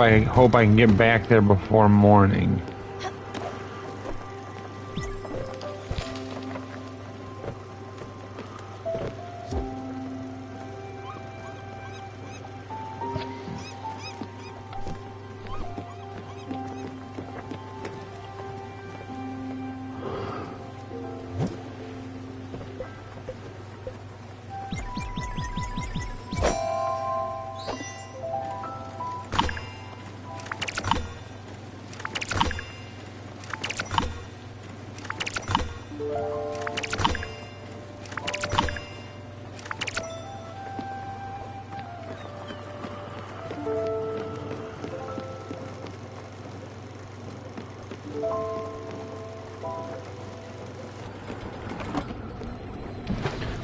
I hope I can get back there before morning.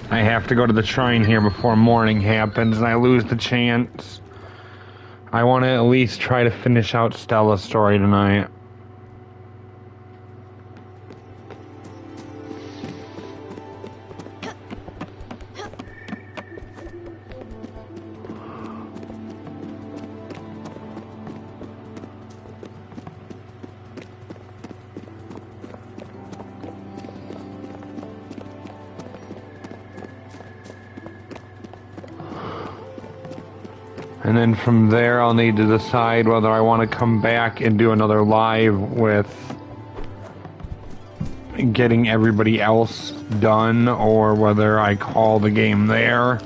I have to go to the shrine here before morning happens, and I lose the chance. I want to at least try to finish out Stella's story tonight. And then from there, I'll need to decide whether I want to come back and do another live with getting everybody else done, or whether I call the game there.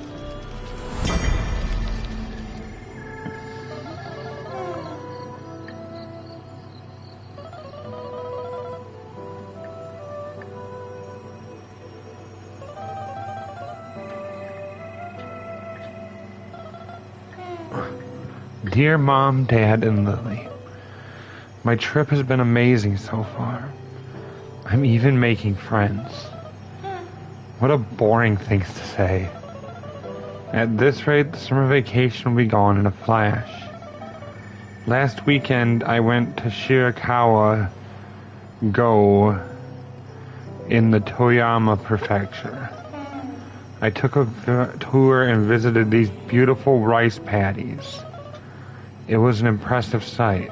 Dear Mom, Dad, and Lily, my trip has been amazing so far. I'm even making friends. What a boring thing to say. At this rate, the summer vacation will be gone in a flash. Last weekend, I went to Shirakawa-go in the Toyama Prefecture. I took a tour and visited these beautiful rice paddies. It was an impressive sight.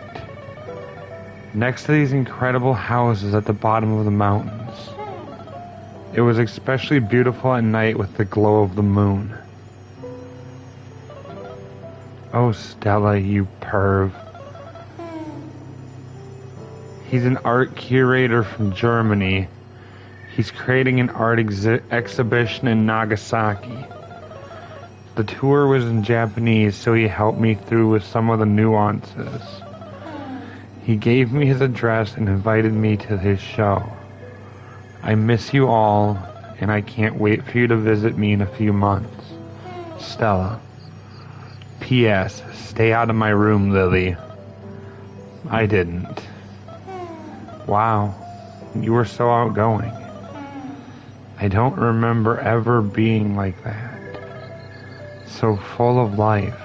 Next to these incredible houses at the bottom of the mountains. It was especially beautiful at night with the glow of the moon. Oh, Stella, you perv. He's an art curator from Germany. He's creating an art exhibition in Nagasaki. The tour was in Japanese, so he helped me through with some of the nuances. He gave me his address and invited me to his show. I miss you all, and I can't wait for you to visit me in a few months. Stella. P.S. Stay out of my room, Lily. I didn't. Wow, you were so outgoing. I don't remember ever being like that. So full of life.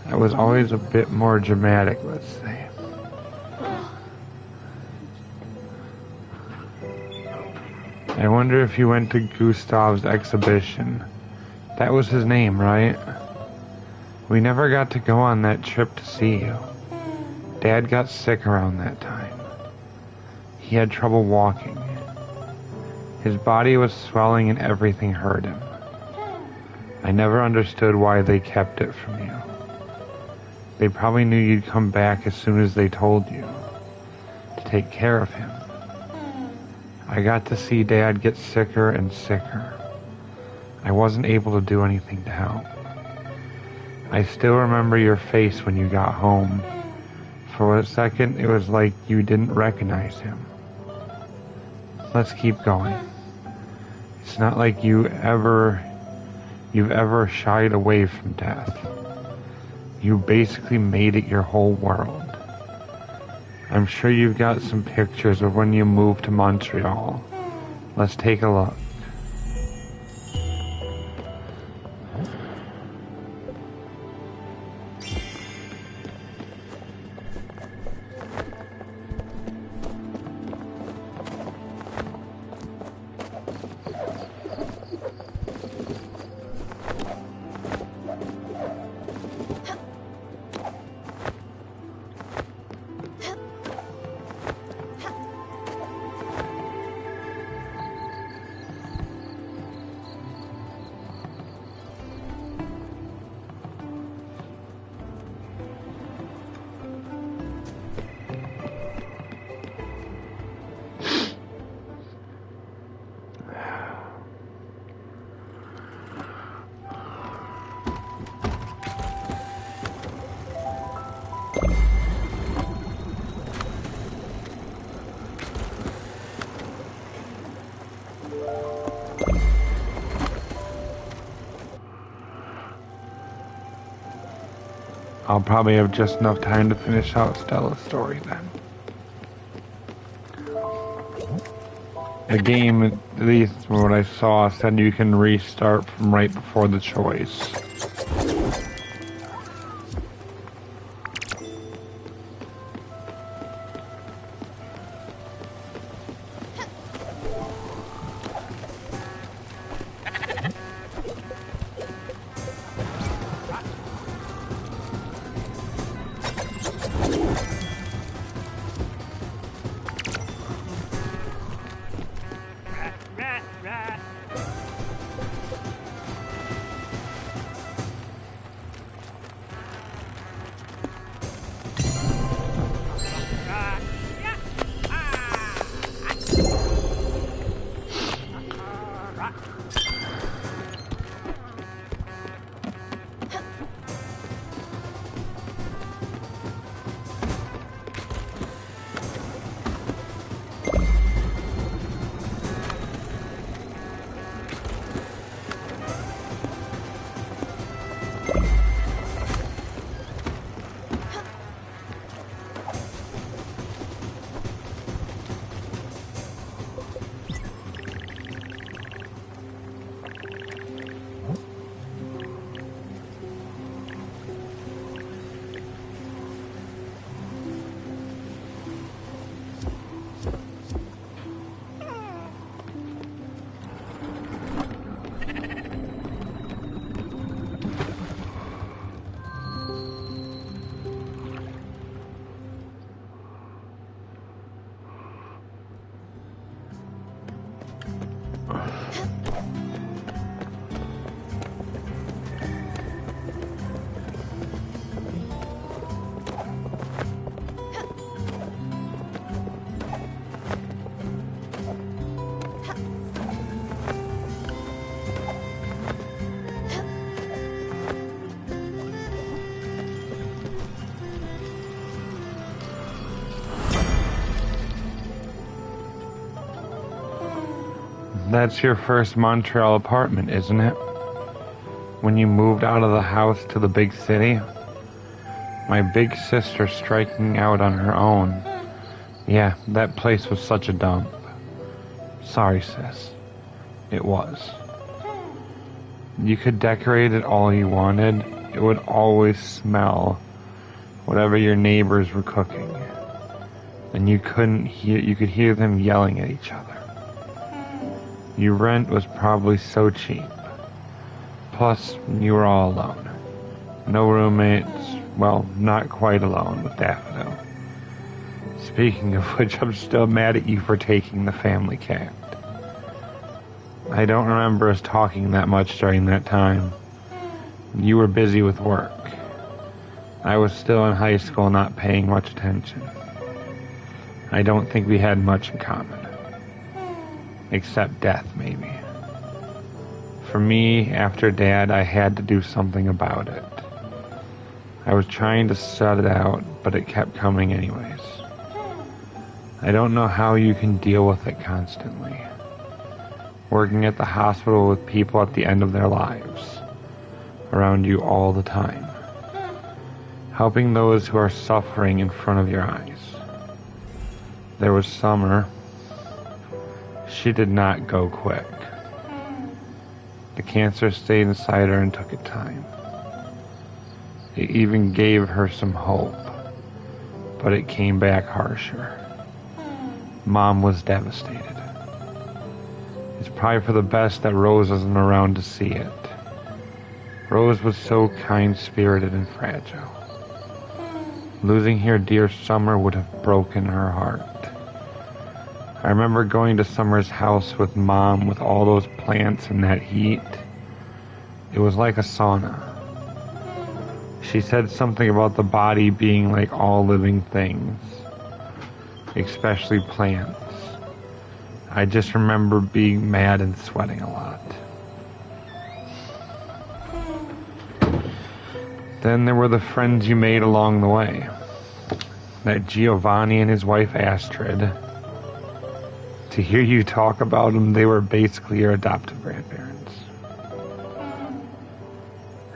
I was always a bit more dramatic, let's say. I wonder if you went to Gustav's exhibition. That was his name, right? We never got to go on that trip to see you. Dad got sick around that time. He had trouble walking. His body was swelling and everything hurt him. I never understood why they kept it from you. They probably knew you'd come back as soon as they told you. To take care of him. I got to see Dad get sicker and sicker. I wasn't able to do anything to help. I still remember your face when you got home. For a second, it was like you didn't recognize him. Let's keep going. It's not like you've ever shied away from death. You basically made it your whole world. I'm sure you've got some pictures of when you moved to Montreal. Let's take a look. I'll probably have just enough time to finish out Stella's story then. The game, at least from what I saw, said you can restart from right before the choice. That's your first Montreal apartment, isn't it? When you moved out of the house to the big city? My big sister striking out on her own. Yeah, that place was such a dump. Sorry, sis. It was. You could decorate it all you wanted. It would always smell whatever your neighbors were cooking. And you could hear them yelling at each other. Your rent was probably so cheap. Plus, you were all alone. No roommates. Well, not quite alone with Daffodil. Speaking of which, I'm still mad at you for taking the family cat. I don't remember us talking that much during that time. You were busy with work. I was still in high school, not paying much attention. I don't think we had much in common. Except death, maybe. For me, after Dad, I had to do something about it. I was trying to shut it out, but it kept coming anyways. I don't know how you can deal with it constantly. Working at the hospital with people at the end of their lives. Around you all the time. Helping those who are suffering in front of your eyes. There was Summer. She did not go quick. The cancer stayed inside her and took its time. It even gave her some hope, but it came back harsher. Mom was devastated. It's probably for the best that Rose wasn't around to see it. Rose was so kind-spirited and fragile. Losing her dear Summer would have broken her heart. I remember going to Summer's house with Mom with all those plants and that heat. It was like a sauna. She said something about the body being like all living things, especially plants. I just remember being mad and sweating a lot. Then there were the friends you made along the way. That Giovanni and his wife Astrid. To hear you talk about them, they were basically your adoptive grandparents.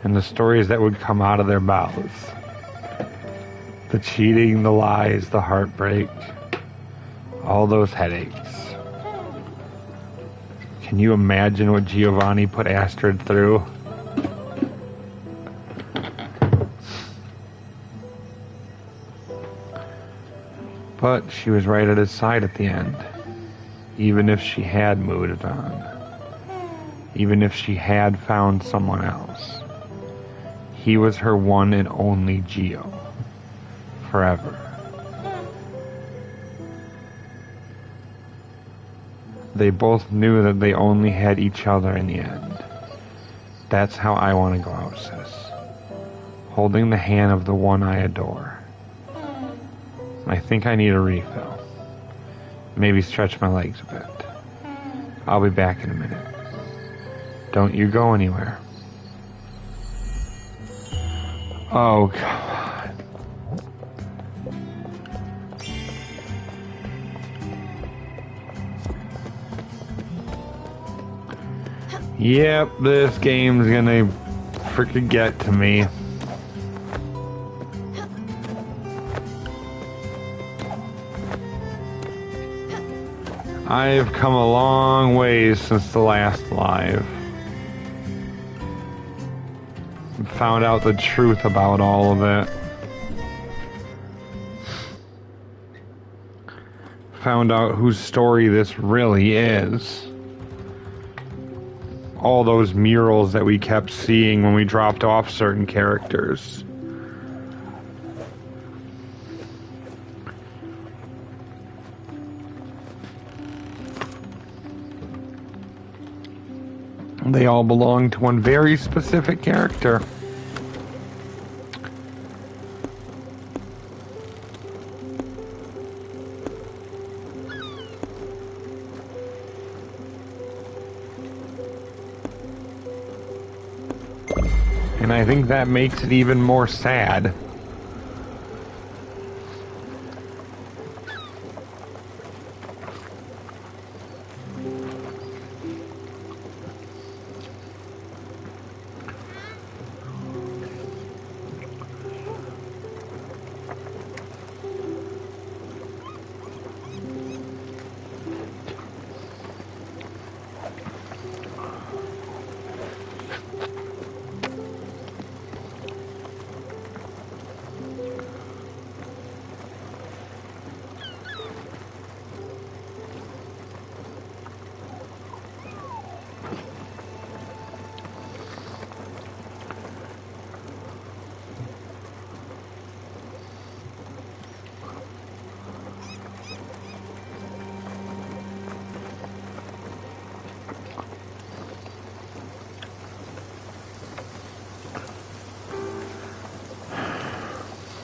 And the stories that would come out of their mouths. The cheating, the lies, the heartbreak. All those headaches. Can you imagine what Giovanni put Astrid through? But she was right at his side at the end. Even if she had moved on. Even if she had found someone else. He was her one and only Gio. Forever. They both knew that they only had each other in the end. That's how I want to go out, sis. Holding the hand of the one I adore. I think I need a refill. Maybe stretch my legs a bit. I'll be back in a minute. Don't you go anywhere. Oh, God. Yep, this game's gonna freaking get to me. I've come a long ways since the last live. Found out the truth about all of it. Found out whose story this really is. All those murals that we kept seeing when we dropped off certain characters. They all belong to one very specific character. And I think that makes it even more sad.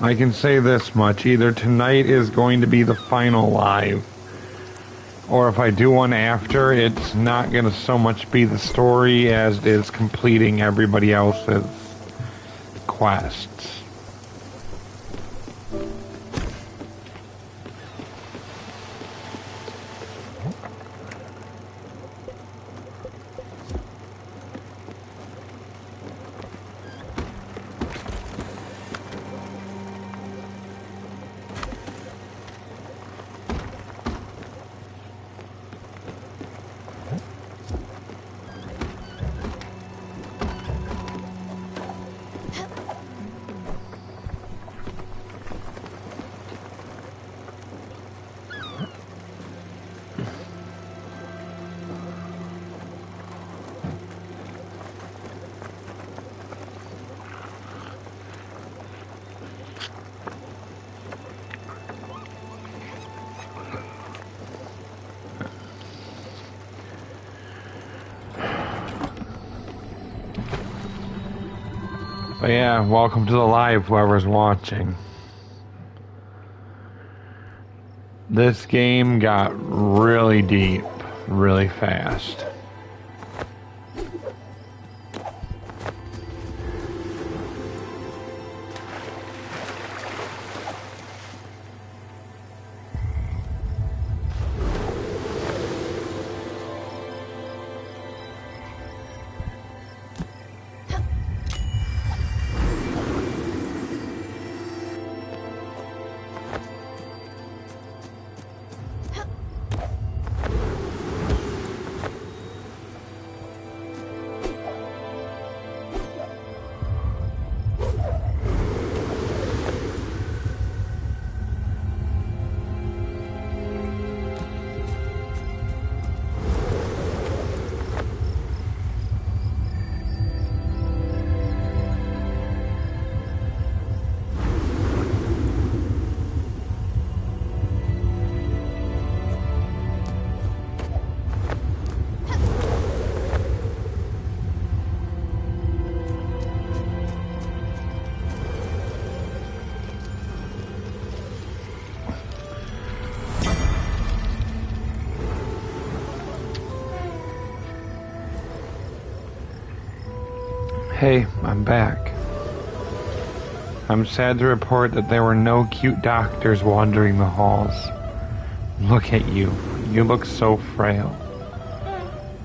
I can say this much. Either tonight is going to be the final live, or if I do one after, it's not going to so much be the story as it is completing everybody else's quests. But yeah, welcome to the live, whoever's watching. This game got really deep, really fast. Hey, I'm back. I'm sad to report that there were no cute doctors wandering the halls. Look at you. You look so frail.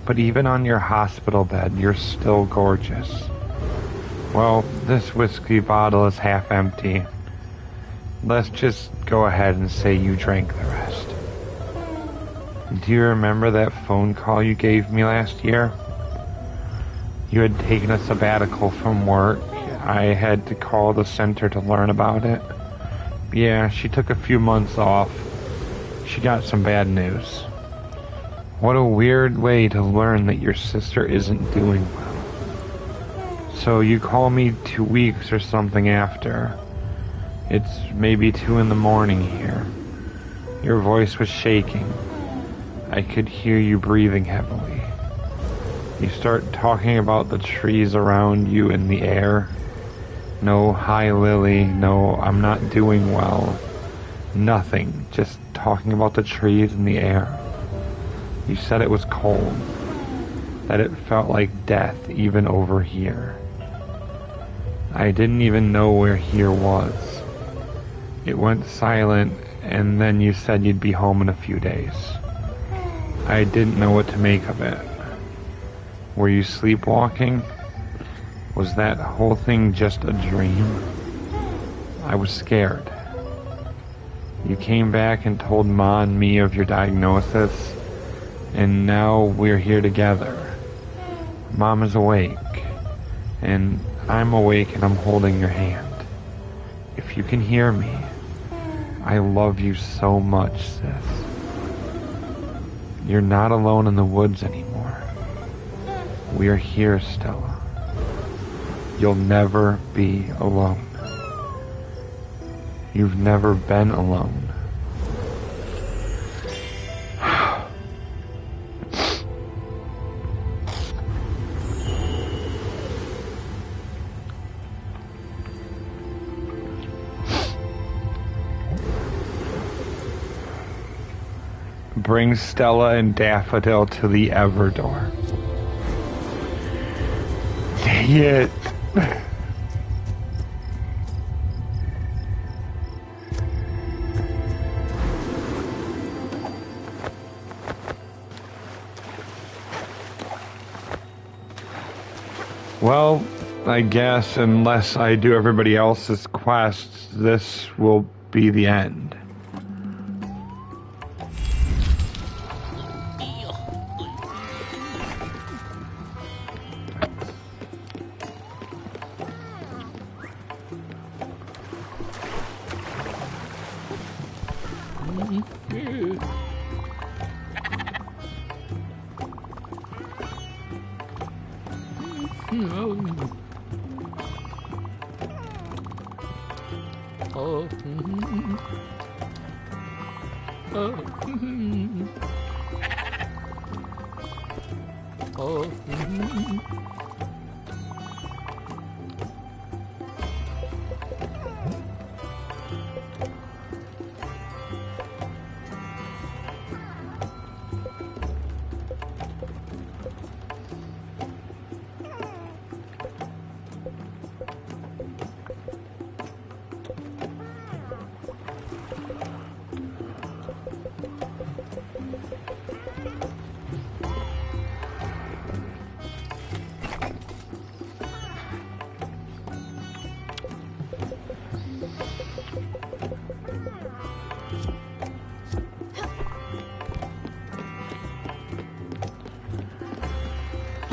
But even on your hospital bed, you're still gorgeous. Well, this whiskey bottle is half empty. Let's just go ahead and say you drank the rest. Do you remember that phone call you gave me last year? You had taken a sabbatical from work. I had to call the center to learn about it. Yeah, she took a few months off. She got some bad news. What a weird way to learn that your sister isn't doing well. So you call me 2 weeks or something after. It's maybe 2 in the morning here. Your voice was shaking. I could hear you breathing heavily. You start talking about the trees around you in the air. No, hi Lily, no, I'm not doing well. Nothing, just talking about the trees in the air. You said it was cold, that it felt like death even over here. I didn't even know where here was. It went silent, and then you said you'd be home in a few days. I didn't know what to make of it. Were you sleepwalking? Was that whole thing just a dream? I was scared. You came back and told Ma and me of your diagnosis, and now we're here together. Mom is awake, and I'm awake and I'm holding your hand. If you can hear me, I love you so much, sis. You're not alone in the woods anymore. We are here, Stella. You'll never be alone. You've never been alone. bring Stella and Daffodil to the Everdor. Dang it. Well, I guess unless I do everybody else's quests, this will be the end.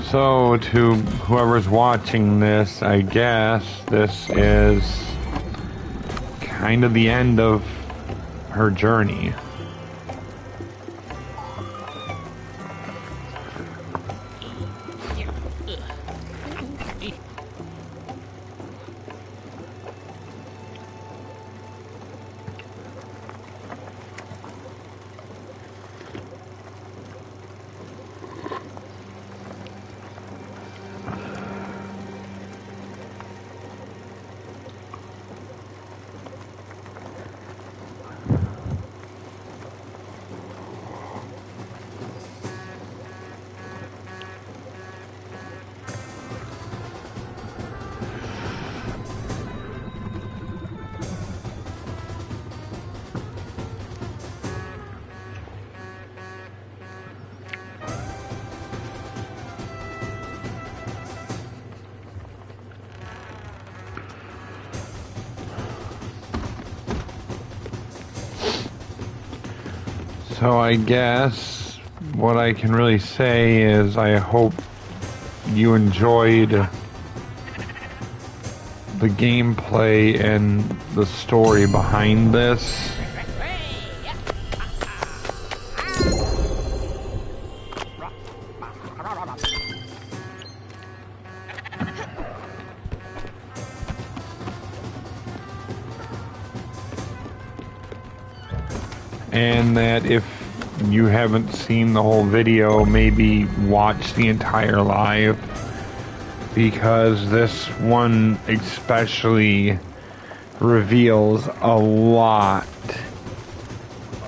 So, to whoever's watching this, I guess this is kind of the end of her journey. So I guess what I can really say is I hope you enjoyed the gameplay and the story behind this. And that if you haven't seen the whole video, maybe watch the entire live, because this one especially reveals a lot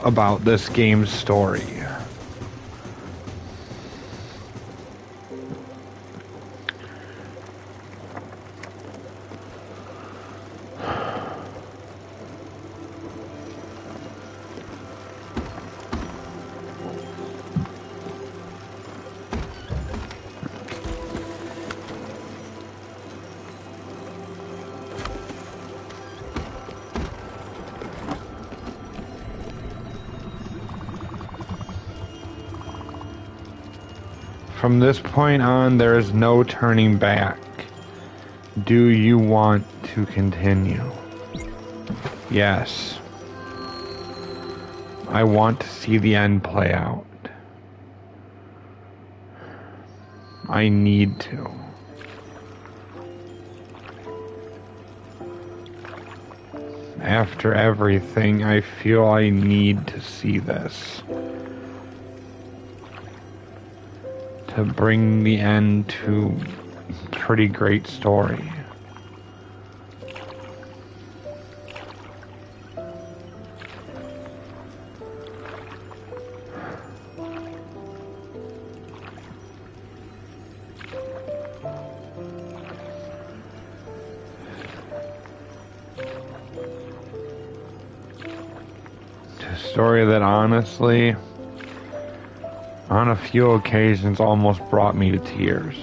about this game's story. From this point on, there is no turning back. Do you want to continue? Yes. I want to see the end play out. I need to. After everything, I feel I need to see this. To bring the end to a pretty great story. story that honestly, on a few occasions, almost brought me to tears.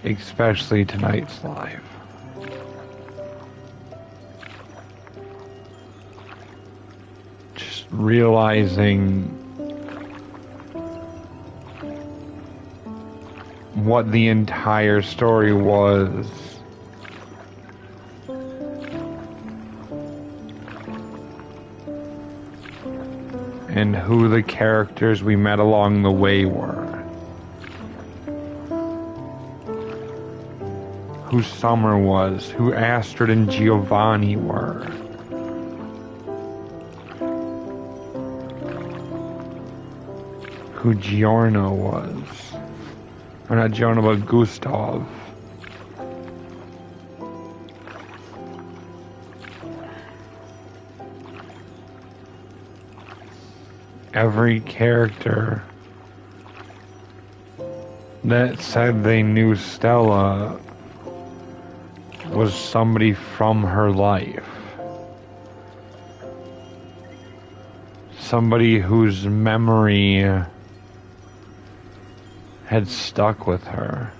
Especially tonight's live. Just realizing what the entire story was. And who the characters we met along the way were. Who Summer was, who Astrid and Giovanni were. Who Giorno was. Or not Giorno, but Gustav. Every character that said they knew Stella was somebody from her life. Somebody whose memory had stuck with her.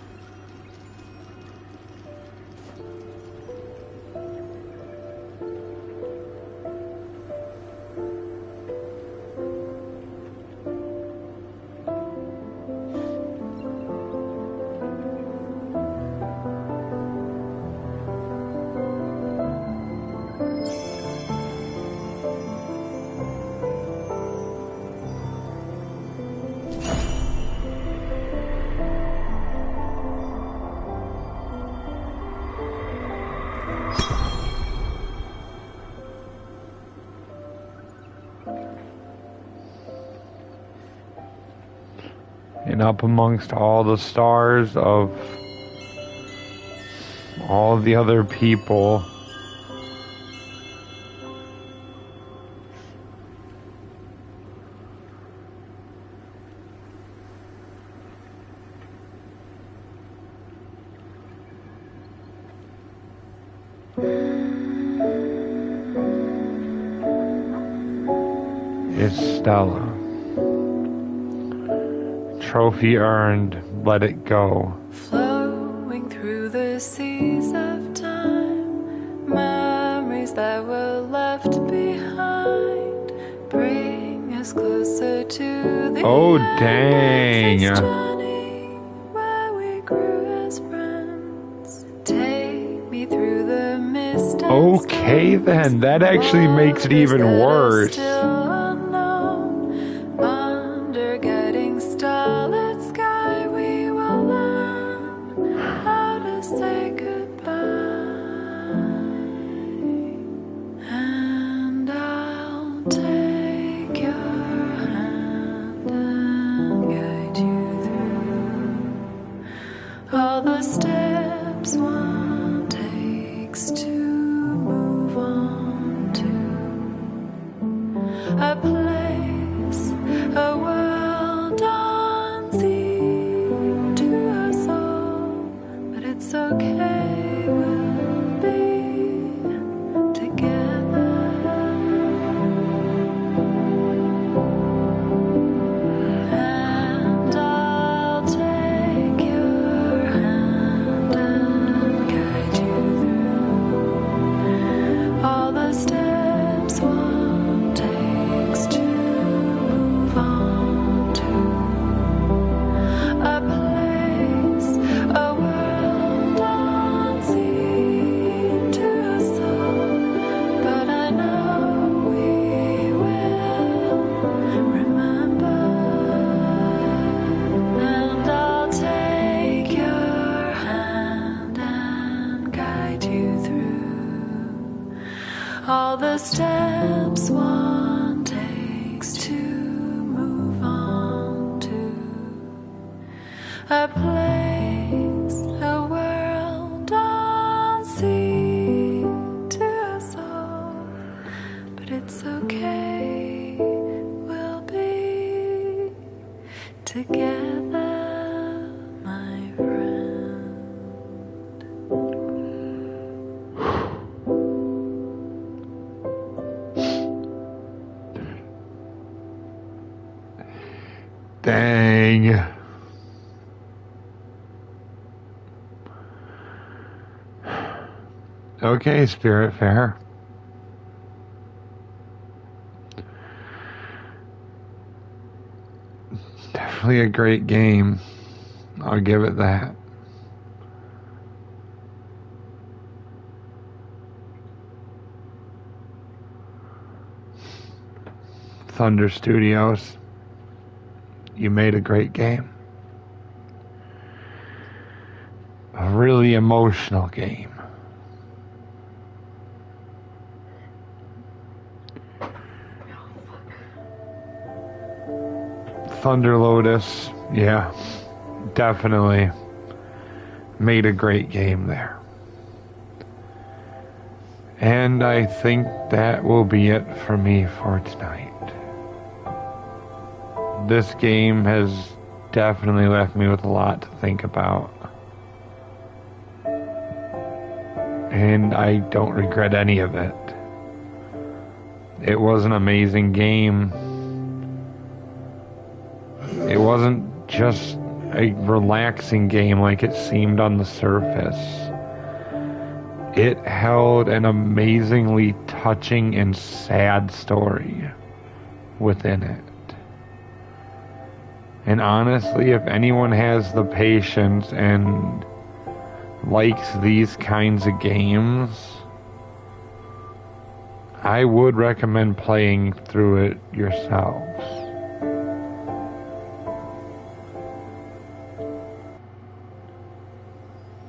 And up amongst all the stars of all the other people, is Stella. Trophy earned, let it go. Flowing through the seas of time, memories that were left behind bring us closer to the Oh, end. dang. This journey where we grew as friends. Take me through the mist and Okay then, that actually makes it even worse. all the steps one takes to move on to a place, a world unseen to us all, but it's okay, we'll be together. And I'll take your hand and guide you through all the steps one takes to move on to a place, a world unseen to us all, but I know we will remember. And I'll take your hand and guide you through all the steps one takes to move on to a place, a world unseen to us all, but it's okay, we'll be together, my friend. Okay, Spiritfairer. Definitely a great game. I'll give it that. Thunder Studios, you made a great game. A really emotional game. Thunder Lotus, yeah, definitely made a great game there. And I think that will be it for me for tonight. This game has definitely left me with a lot to think about. And I don't regret any of it. It was an amazing game. It wasn't just a relaxing game like it seemed on the surface. It held an amazingly touching and sad story within it. And honestly, if anyone has the patience and likes these kinds of games, I would recommend playing through it yourselves.